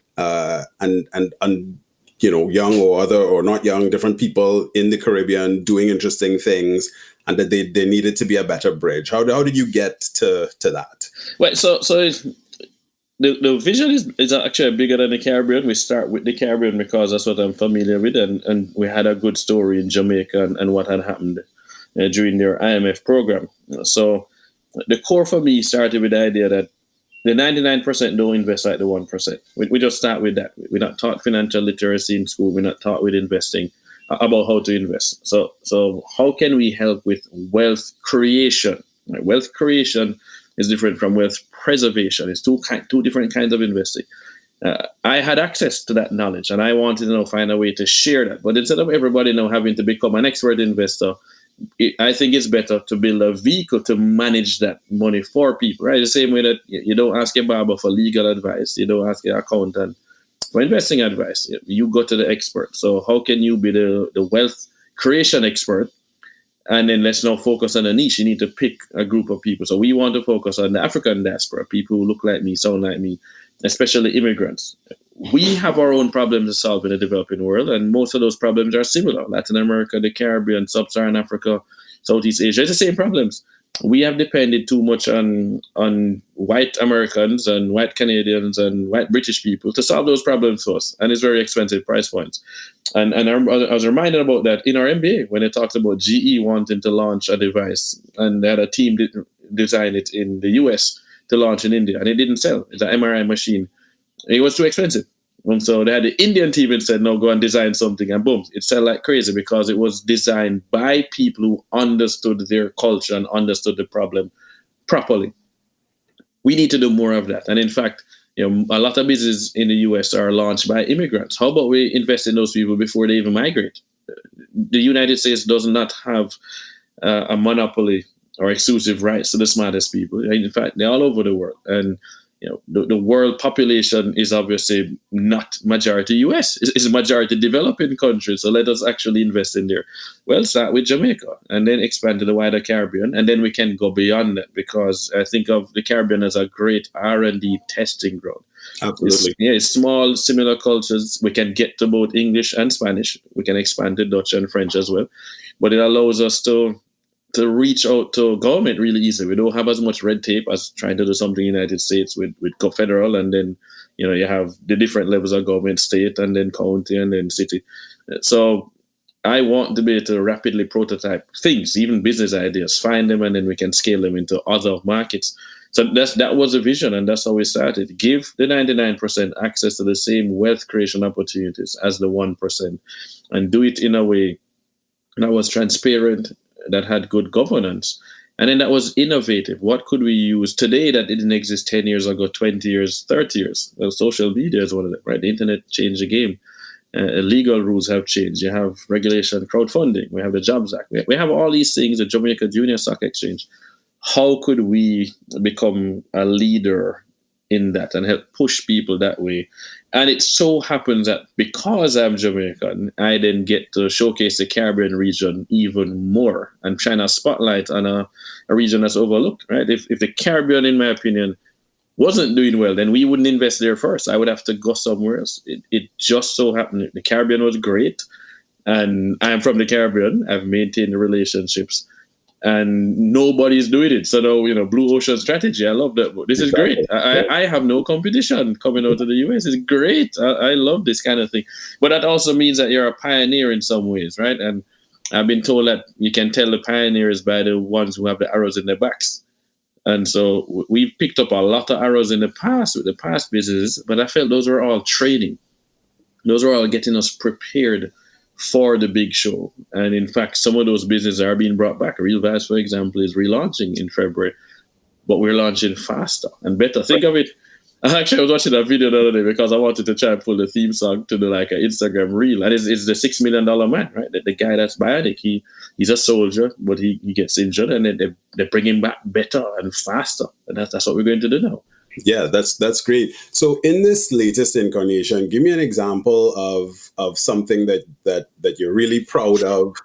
young or other or not young, different people in the Caribbean doing interesting things, and that they needed to be a better bridge. How did you get to that? Well, so the vision is actually bigger than the Caribbean. We start with the Caribbean because that's what I'm familiar with, and we had a good story in Jamaica and what had happened during their IMF program. So the core for me started with the idea that the 99% don't invest like the 1%. We just start with that. We're not taught financial literacy in school. We're not taught with investing about how to invest. So how can we help with wealth creation? Wealth creation is different from wealth preservation. It's two different kinds of investing. I had access to that knowledge, and I wanted to find a way to share that. But instead of everybody now having to become an expert investor, I think it's better to build a vehicle to manage that money for people, right? The same way that you don't ask your barber for legal advice, you don't ask your accountant for investing advice. You go to the expert. So how can you be the wealth creation expert? And then let's now focus on a niche. You need to pick a group of people. So we want to focus on the African diaspora, people who look like me, sound like me, especially immigrants. We have our own problems to solve in the developing world, and most of those problems are similar. Latin America, the Caribbean, Sub-Saharan Africa, Southeast Asia, it's the same problems. We have depended too much on white Americans and white Canadians and white British people to solve those problems for us, and it's very expensive price points. And I was reminded about that in our MBA when it talks about GE wanting to launch a device, and they had a team design it in the US to launch in India, and it didn't sell. It's an MRI machine. It was too expensive. And so they had the Indian team and said, no, go and design something. And boom, it sold like crazy because it was designed by people who understood their culture and understood the problem properly. We need to do more of that. And in fact, a lot of businesses in the US are launched by immigrants. How about we invest in those people before they even migrate? The United States does not have a monopoly or exclusive rights to the smartest people. In fact, they're all over the world. And the world population is obviously not majority US. It's a majority developing country. So let us actually invest in there. Well, start with Jamaica and then expand to the wider Caribbean. And then we can go beyond that, because I think of the Caribbean as a great R&D testing ground. Absolutely. It's small, similar cultures. We can get to both English and Spanish. We can expand to Dutch and French as well. But it allows us to reach out to government really easily. We don't have as much red tape as trying to do something in the United States with federal and then You have the different levels of government, state, and then county, and then city. So I want to be able to rapidly prototype things, even business ideas, find them, and then we can scale them into other markets. So that was a vision, and that's how we started. Give the 99% access to the same wealth creation opportunities as the 1%, and do it in a way that was transparent, that had good governance, and then that was innovative. What could we use today that didn't exist 10 years ago, 20 years, 30 years? Well, social media is one of them, right? The internet changed the game. Legal rules have changed. You have regulation, crowdfunding. We have the Jobs Act. We have all these things, the Jamaica Junior Stock Exchange. How could we become a leader in that and help push people that way? And it so happens that because I'm Jamaican, I then get to showcase the Caribbean region even more and shine a spotlight on a region that's overlooked, right? If the Caribbean, in my opinion, wasn't doing well, then we wouldn't invest there first. I would have to go somewhere else. It just so happened the Caribbean was great, and I'm from the Caribbean. I've maintained the relationships, and nobody's doing it. So now, blue ocean strategy. I love that. This is great. I have no competition coming out of the US. It's great. I love this kind of thing. But that also means that you're a pioneer in some ways, right? And I've been told that you can tell the pioneers by the ones who have the arrows in their backs. And so we've picked up a lot of arrows in the past with the past businesses, but I felt those were all training. Those were all getting us prepared for the big show. And in fact, some of those businesses are being brought back. Real Vibes, for example, is relaunching in February, but we're launching faster and better. Think of it. Actually, I was watching a video the other day because I wanted to try and pull the theme song to do like an Instagram reel. And it's the $6 million man, right? The guy that's bionic. He's a soldier, but he gets injured, and they bring him back better and faster. And that's what we're going to do now. Yeah, that's great. So in this latest incarnation, give me an example of something that you're really proud of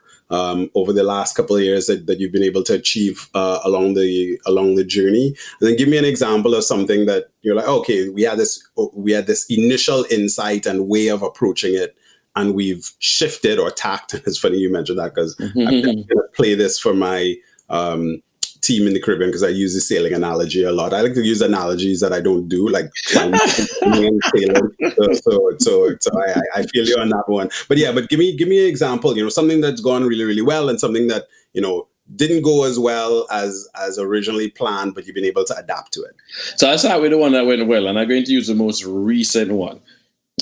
over the last couple of years that you've been able to achieve along the journey, and then give me an example of something that you're like, okay, we had this initial insight and way of approaching it, and we've shifted or tacked. It's funny you mentioned that because I'm going to play this for my team in the Caribbean because I use the sailing analogy a lot. I like to use analogies that I don't do, like sailing. So I feel you on that one. But give me an example. Something that's gone really, really well, and something that didn't go as well as originally planned, but you've been able to adapt to it. So I start with the one that went well, and I'm going to use the most recent one.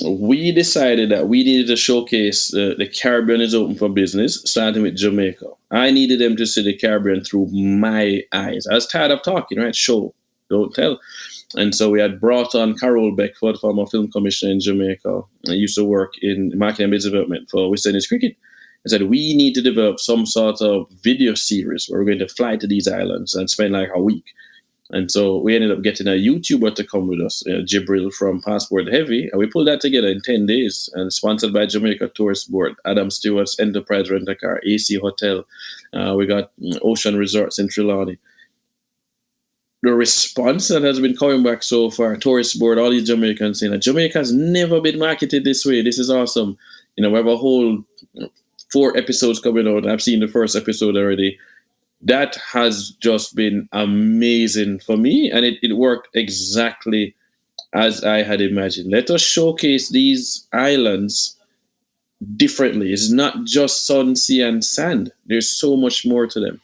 We decided that we needed to showcase the Caribbean is open for business, starting with Jamaica. I needed them to see the Caribbean through my eyes. I was tired of talking, right? Show, don't tell. And so we had brought on Carol Beckford, former film commissioner in Jamaica. I used to work in marketing and business development for West Indies Cricket. I said, we need to develop some sort of video series where we're going to fly to these islands and spend like a week. And so we ended up getting a YouTuber to come with us, Jibril from Passport Heavy. And we pulled that together in 10 days and sponsored by Jamaica Tourist Board, Adam Stewart's Enterprise Rent-A-Car, AC Hotel. We got Ocean Resorts in Trelawney. The response that has been coming back so far, Tourist Board, all these Jamaicans saying that Jamaica has never been marketed this way. This is awesome. We have a whole 4 episodes coming out. I've seen the first episode already. That has just been amazing for me, and it worked exactly as I had imagined. Let us showcase these islands differently. It's not just sun, sea, and sand. There's so much more to them.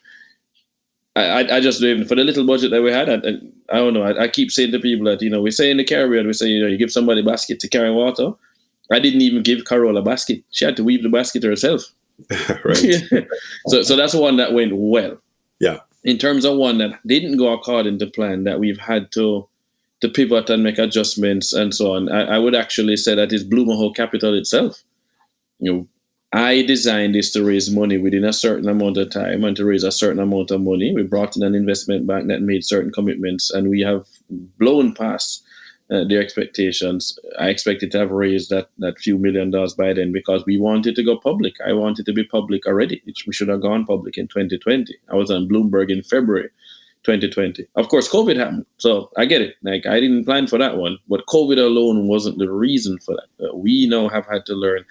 I just do, even for the little budget that we had, I don't know. I keep saying to people that, we say in the Caribbean, we say, you give somebody a basket to carry water. I didn't even give Carol a basket. She had to weave the basket herself. Right. So that's one that went well. Yeah. In terms of one that didn't go according to plan, that we've had to pivot and make adjustments and so on, I would actually say that is Mahoe Capital itself. I designed this to raise money within a certain amount of time and to raise a certain amount of money. We brought in an investment bank that made certain commitments, and we have blown past their expectations. I expected to have raised that few $1 million by then because we wanted to go public. I wanted to be public already. We should have gone public in 2020. I was on Bloomberg in February 2020. Of course, COVID happened. So I get it. Like, I didn't plan for that one, but COVID alone wasn't the reason for that. We now have had to learn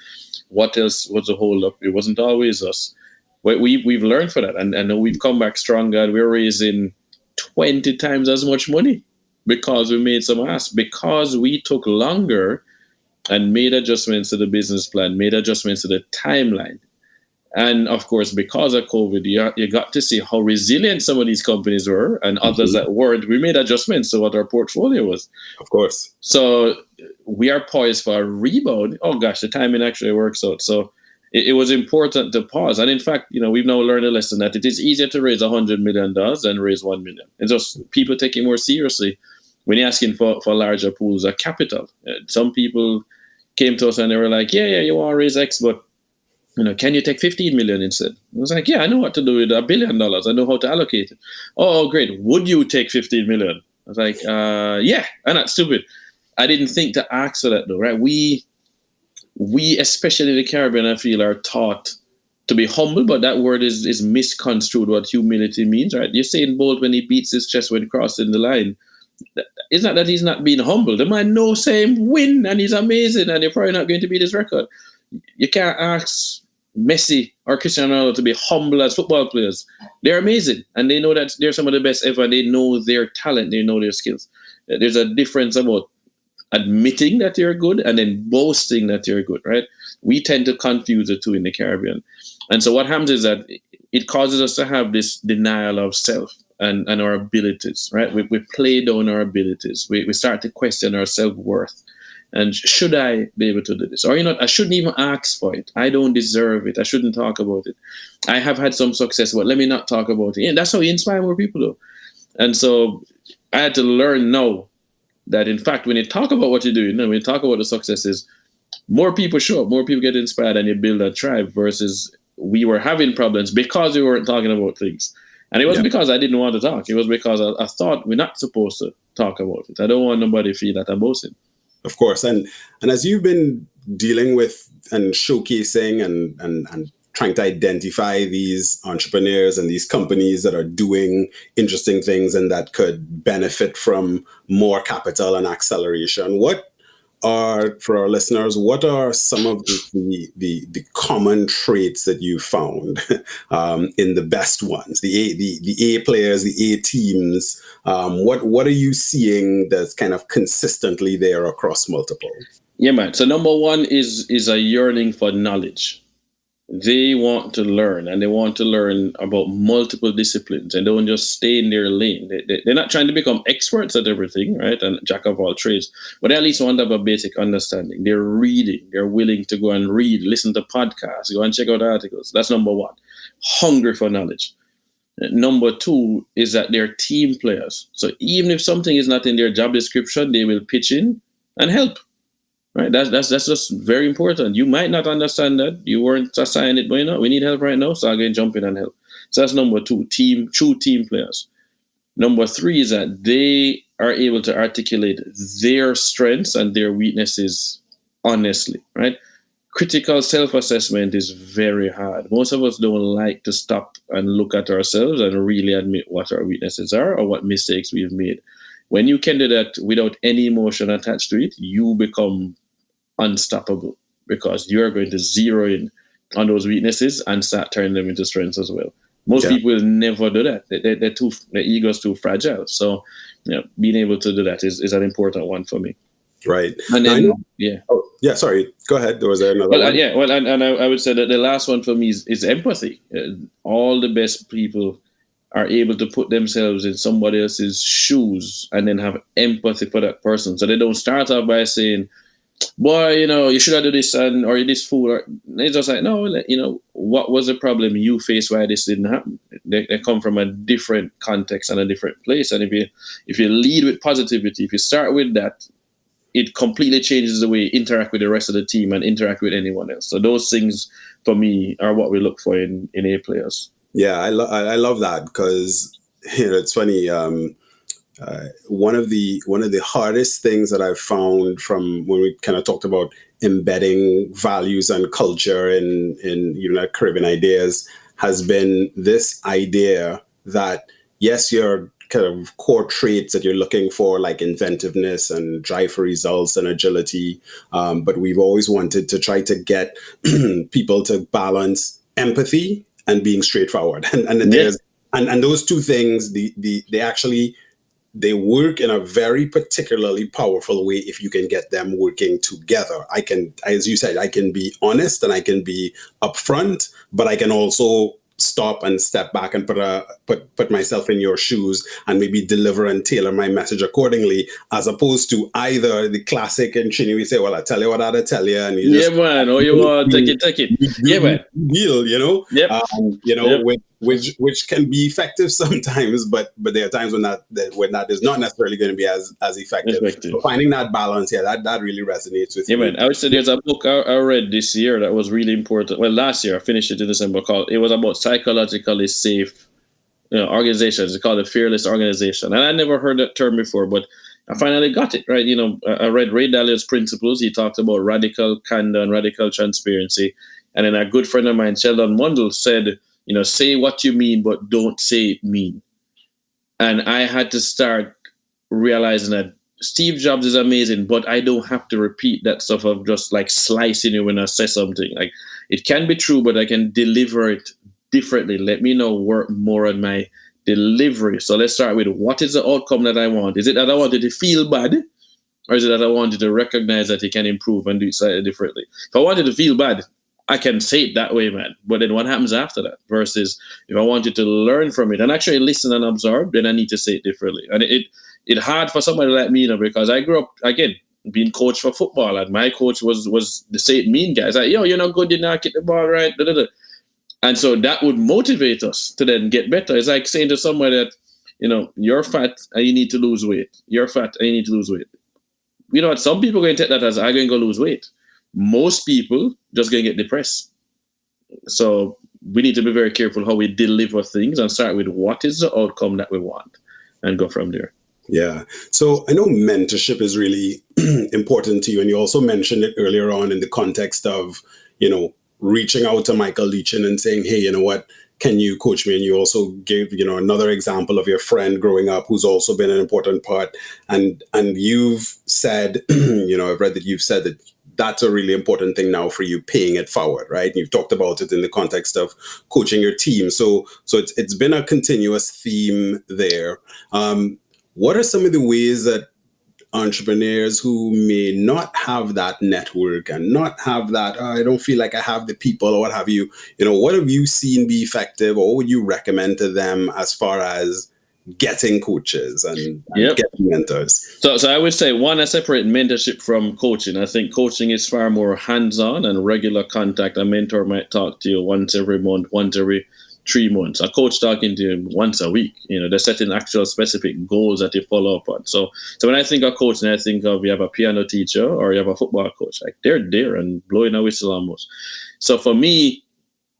what else was the hold up. It wasn't always us. We've learned for that. And I know we've come back stronger. We're raising 20 times as much money because we made some asks, because we took longer and made adjustments to the business plan, made adjustments to the timeline. And of course, because of COVID, you got to see how resilient some of these companies were, and others that weren't. We made adjustments to what our portfolio was. Of course. So we are poised for a rebound. Oh gosh, the timing actually works out. So it was important to pause. And in fact, we've now learned a lesson that it is easier to raise $100 million than raise $1 million. It's just people take it more seriously when you're asking for larger pools of capital. Some people came to us and they were like, yeah, you want to raise X, but can you take 15 million instead? I was like, yeah, I know what to do with $1 billion. I know how to allocate it. Oh, great. Would you take 15 million? I was like, yeah, I'm not stupid. I didn't think to ask for that though, right? We especially in the Caribbean, I feel, are taught to be humble, but that word is misconstrued what humility means, right? You're saying Bolt when he beats his chest when crossing the line. It's not that he's not being humble. The man knows same win and he's amazing and you're probably not going to beat his record. You can't ask Messi or Cristiano Ronaldo to be humble as football players. They're amazing and they know that they're some of the best ever. They know their talent, they know their skills. There's a difference about admitting that you're good and then boasting that you're good, right? We tend to confuse the two in the Caribbean. And so what happens is that it causes us to have this denial of self and our abilities, right? We play down our abilities. We start to question our self-worth. And should I be able to do this? Or, I shouldn't even ask for it. I don't deserve it. I shouldn't talk about it. I have had some success, but let me not talk about it. And that's how you inspire more people, though. And so I had to learn now that, in fact, when you talk about what you're doing, and when you talk about the successes, more people show up, more people get inspired, and you build a tribe versus we were having problems because we weren't talking about things. And it wasn't because I didn't want to talk. It was because I thought we're not supposed to talk about it. I don't want nobody to feel that I'm boasting. Of course. And as you've been dealing with and showcasing and trying to identify these entrepreneurs and these companies that are doing interesting things and that could benefit from more capital and acceleration, for our listeners, what are some of the common traits that you found in the best ones, the A players, the A teams? What are you seeing that's kind of consistently there across multiple? Yeah, man. So number one is a yearning for knowledge. They want to learn, and they want to learn about multiple disciplines, and don't just stay in their lane. They're not trying to become experts at everything, right? And jack of all trades, but they at least want to have a basic understanding. They're reading. They're willing to go and read, listen to podcasts, go and check out articles. That's number one. Hungry for knowledge. Number two is that they're team players. So even if something is not in their job description, they will pitch in and help. Right, that's just very important. You might not understand that. You weren't assigned it, but we need help right now, so I'm going to jump in and help. So that's number two, true team players. Number three is that they are able to articulate their strengths and their weaknesses honestly, right? Critical self-assessment is very hard. Most of us don't like to stop and look at ourselves and really admit what our weaknesses are or what mistakes we've made. When you can do that without any emotion attached to it, you become unstoppable because you're going to zero in on those weaknesses and start turning them into strengths as well. Most people will never do that. Their ego's too fragile. So, being able to do that is an important one for me. Right. And then, sorry. Go ahead. Or was there another one? And I would say that the last one for me is empathy. All the best people are able to put themselves in somebody else's shoes and then have empathy for that person. So they don't start off by saying, boy, you should have done this or this fool. Or it's just like, no, what was the problem you faced why this didn't happen? They come from a different context and a different place. And if you lead with positivity, if you start with that, it completely changes the way you interact with the rest of the team and interact with anyone else. So those things for me are what we look for in A players. Yeah, I love that because it's funny. One of the hardest things that I've found from when we kind of talked about embedding values and culture in Caribbean ideas has been this idea that yes, your kind of core traits that you're looking for, like inventiveness and drive for results and agility, but we've always wanted to try to get people to balance empathy and being straightforward, and those two things, they actually they work in a very particularly powerful way if you can get them working together. I can, as you said, I can be honest and I can be upfront, but I can also stop and step back and put myself in your shoes and maybe deliver and tailor my message accordingly, as opposed to either the classic and Chini, we say, well, I tell you what I tell you, and you just man, or you want take it. Yeah, man. Deal, Yep. Which can be effective sometimes, but there are times when that is not necessarily going to be as effective. So finding that balance, that really resonates with me. Yeah, man. I would say there's a book I read this year that was really important. Well, last year I finished it in December. It was about psychologically safe organizations. It's called the Fearless Organization, and I never heard that term before, but I finally got it right. I read Ray Dalio's Principles. He talked about radical candor and radical transparency, and then a good friend of mine, Sheldon Mundell, said, say what you mean, but don't say it mean. And I had to start realizing that Steve Jobs is amazing, but I don't have to repeat that stuff of just like slicing you when I say something. Like, it can be true, but I can deliver it differently. Let me work more on my delivery. So let's start with, what is the outcome that I want? Is it that I want it to feel bad? Or is it that I want you to recognize that you can improve and do it slightly differently? If I want you to feel bad, I can say it that way, man. But then what happens after that? Versus if I want you to learn from it and actually listen and absorb, then I need to say it differently. And it's hard for somebody like me, because I grew up, again, being coached for football, and my coach was the say it mean guy. It's like, yo, you're not good, you're not getting the ball right. Da, da, da. And so that would motivate us to then get better. It's like saying to somebody that, you're fat and you need to lose weight. You're fat and you need to lose weight. You know what? Some people are going to take that as, I'm going to go lose weight. Most people just going to get depressed. So we need to be very careful how we deliver things and start with what is the outcome that we want and go from there. Yeah. So I know mentorship is really important to you. And you also mentioned it earlier on in the context of, reaching out to Michael Leachin and saying, hey, you know what, can you coach me? And you also gave, another example of your friend growing up who's also been an important part. And you've said, I've read that you've said that that's a really important thing now for you, paying it forward, right? And you've talked about it in the context of coaching your team. So it's been a continuous theme there. What are some of the ways that entrepreneurs who may not have that network and not have that, I don't feel like I have the people or what have you, what have you seen be effective, or what would you recommend to them as far as getting coaches and getting mentors? So I would say, one, I separate mentorship from coaching. I think coaching is far more hands-on and regular contact. A mentor might talk to you once every month, once every 3 months. A coach talking to you once a week. They're setting actual specific goals that you follow up on. So when I think of coaching, I think of, you have a piano teacher or you have a football coach. Like, they're there and blowing a whistle almost. So for me,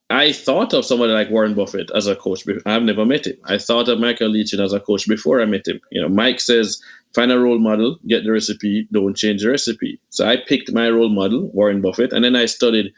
I thought of somebody like Warren Buffett as a coach. I've never met him. I thought of Michael Leachin as a coach before I met him. Mike says, find a role model, get the recipe, don't change the recipe. So I picked my role model, Warren Buffett, and then I studied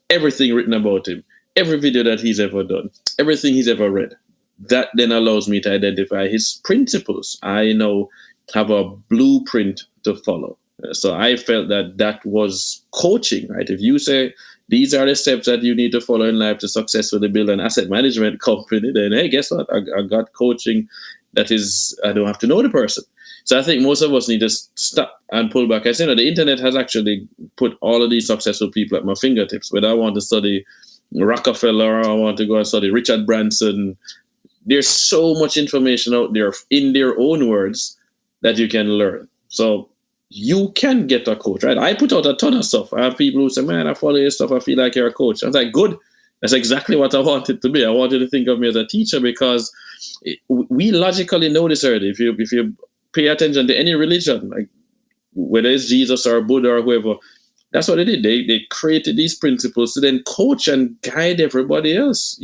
everything written about him, every video that he's ever done, everything he's ever read. That then allows me to identify his principles. I now have a blueprint to follow. So I felt that was coaching, right? If you say, these are the steps that you need to follow in life to successfully build an asset management company, then, hey, guess what? I got coaching that is, I don't have to know the person. So I think most of us need to stop and pull back. I say, the internet has actually put all of these successful people at my fingertips. Whether I want to study Rockefeller, or I want to go and study Richard Branson, there's so much information out there in their own words that you can learn. So you can get a coach, right? I put out a ton of stuff. I have people who say, man, I follow your stuff, I feel like you're a coach. I was like, good. That's exactly what I wanted to be. I wanted to think of me as a teacher, because we logically know this already. If you pay attention to any religion, like whether it's Jesus or Buddha or whoever, that's what they did. They created these principles to then coach and guide everybody else.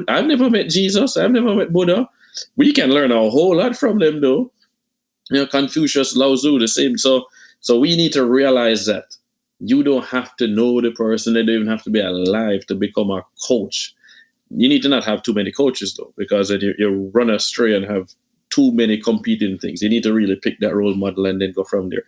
I've never met Jesus. I've never met Buddha. We can learn a whole lot from them, though. Confucius, Lao Tzu, the same. So we need to realize that you don't have to know the person. They don't even have to be alive to become a coach. You need to not have too many coaches, though, because then you run astray and have too many competing things. You need to really pick that role model and then go from there.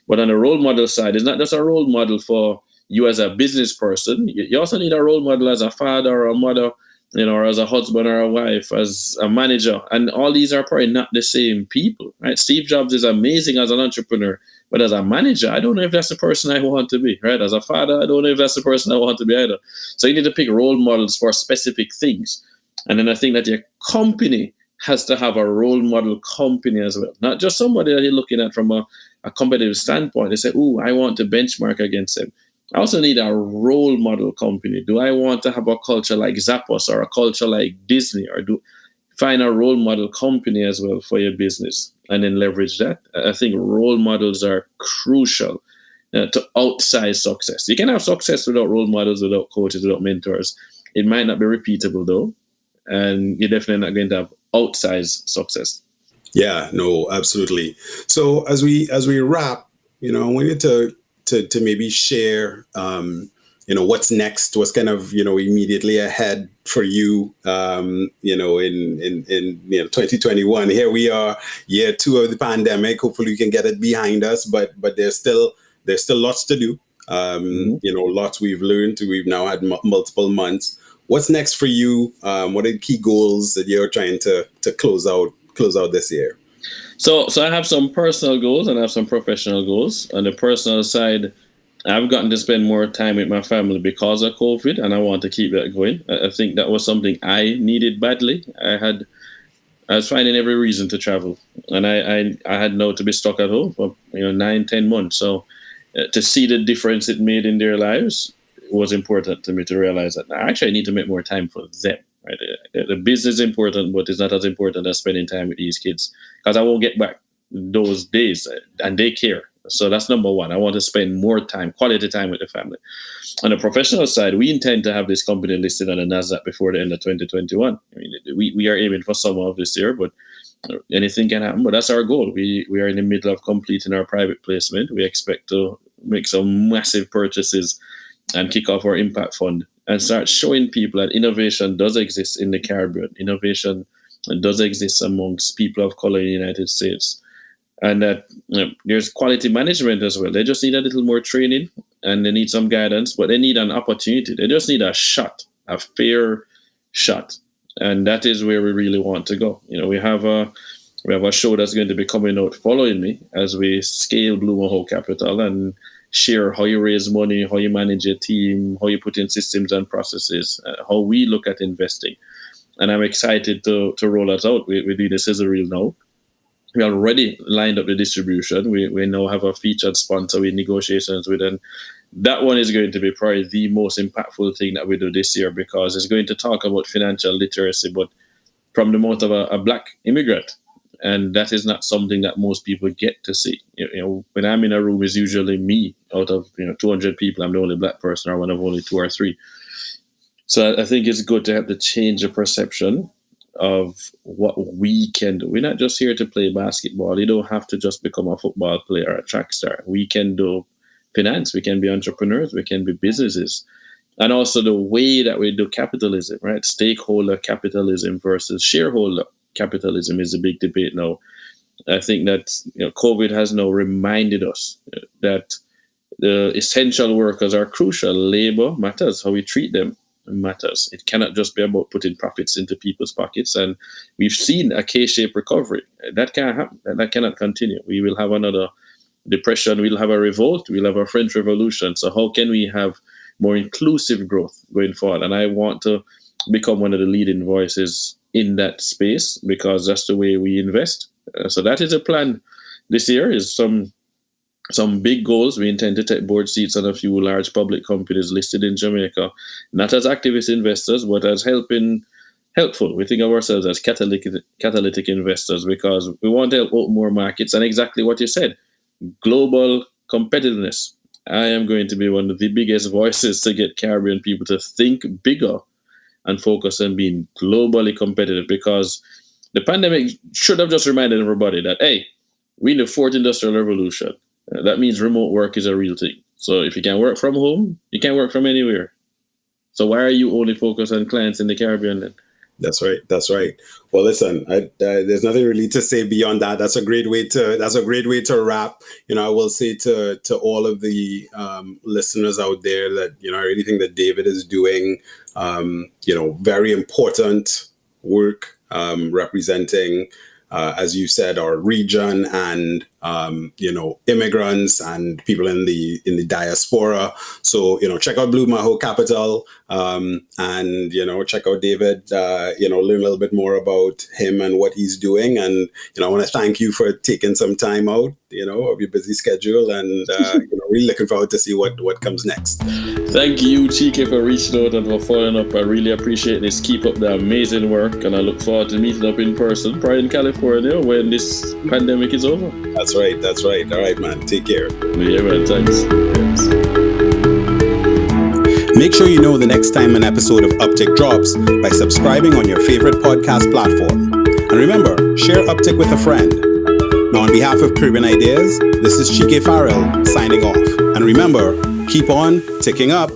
But on the role model side, it's not just a role model for you as a business person. You also need a role model as a father or a mother, or as a husband or a wife, as a manager. And all these are probably not the same people, right? Steve Jobs is amazing as an entrepreneur, but as a manager, I don't know if that's the person I want to be, right? As a father, I don't know if that's the person I want to be either. So you need to pick role models for specific things. And then I think that your company has to have a role model company as well, not just somebody that you're looking at from a competitive standpoint. They say, "Ooh, I want to benchmark against them." I also need a role model company. Do I want to have a culture like Zappos or a culture like Disney, or do find a role model company as well for your business and then leverage that? I think role models are crucial to outsize success. You can have success without role models, without coaches, without mentors. It might not be repeatable though, and you're definitely not going to have outsized success. Yeah, no, absolutely. So as we wrap, I want you to maybe share, what's next, what's kind of immediately ahead for you, in 2021. Here we are, year 2 of the pandemic. Hopefully, we can get it behind us, but there's still lots to do. Lots we've learned. We've now had multiple months. What's next for you? What are the key goals that you're trying to close out this year? So I have some personal goals and I have some professional goals. On the personal side, I've gotten to spend more time with my family because of COVID, and I want to keep that going. I think that was something I needed badly. I was finding every reason to travel, and I had no to be stuck at home for 9-10 months. So to see the difference it made in their lives was important to me to realize that actually I need to make more time for them. Right, the business is important, but it's not as important as spending time with these kids, because I won't get back those days, and they care. So that's number one. I want to spend more time, quality time with the family. On the professional side, we intend to have this company listed on the NASDAQ before the end of 2021. I mean, we are aiming for summer of this year, but anything can happen. But that's our goal. We are in the middle of completing our private placement. We expect to make some massive purchases and kick off our impact fund and start showing people that innovation does exist in the Caribbean. Innovation does exist amongst people of color in the United States. And that there's quality management as well. They just need a little more training and they need some guidance, but they need an opportunity. They just need a shot, a fair shot. And that is where we really want to go. We have a show that's going to be coming out following me as we scale Mahoe Capital and share how you raise money, how you manage your team, how you put in systems and processes, how we look at investing. And I'm excited to roll that out. We do this as a real now. We already lined up the distribution. We now have a featured sponsor we're in negotiations with, and that one is going to be probably the most impactful thing that we do this year, because it's going to talk about financial literacy, but from the mouth of a Black immigrant. And that is not something that most people get to see. When I'm in a room, it's usually me out of 200 people. I'm the only Black person, or one of only 2 or 3. So I think it's good to have to change the perception of what we can do. We're not just here to play basketball. You don't have to just become a football player or a track star. We can do finance. We can be entrepreneurs. We can be businesses. And also the way that we do capitalism, right? Stakeholder capitalism versus shareholder capitalism is a big debate now. I think that COVID has now reminded us that the essential workers are crucial. Labor matters. How we treat them matters. It cannot just be about putting profits into people's pockets. And we've seen a K-shaped recovery. That can't happen. That cannot continue. We will have another depression. We'll have a revolt. We'll have a French Revolution. So how can we have more inclusive growth going forward? And I want to become one of the leading voices in that space, because that's the way we invest. So that is a plan this year, is some big goals. We intend to take board seats on a few large public companies listed in Jamaica, not as activist investors, but as helpful. We think of ourselves as catalytic investors, because we want to help open more markets. And exactly what you said, global competitiveness. I am going to be one of the biggest voices to get Caribbean people to think bigger and focus on being globally competitive, because the pandemic should have just reminded everybody that, hey, we're in the 4th industrial revolution. That means remote work is a real thing. So if you can work from home, you can work from anywhere. So why are you only focused on clients in the Caribbean then? That's right. That's right. Well, listen, there's nothing really to say beyond that. That's a great way to wrap. I will say to all of the listeners out there that I really think that David is doing very important work representing, as you said, our region and immigrants and people in the diaspora. So check out Mahoe Capital, and check out David. Learn a little bit more about him and what he's doing. And I want to thank you for taking some time out of your busy schedule, and really looking forward to see what comes next. Thank you, Chike, for reaching out and for following up. I really appreciate this. Keep up the amazing work, and I look forward to meeting up in person, probably in California, when this pandemic is over. That's right. That's right. All right, man. Take care. Yeah, man. Thanks. Make sure you know the next time an episode of Uptick drops by subscribing on your favorite podcast platform. And remember, share Uptick with a friend. Now, on behalf of Caribbean Ideas, this is Chike Farrell signing off. And remember, keep on ticking up.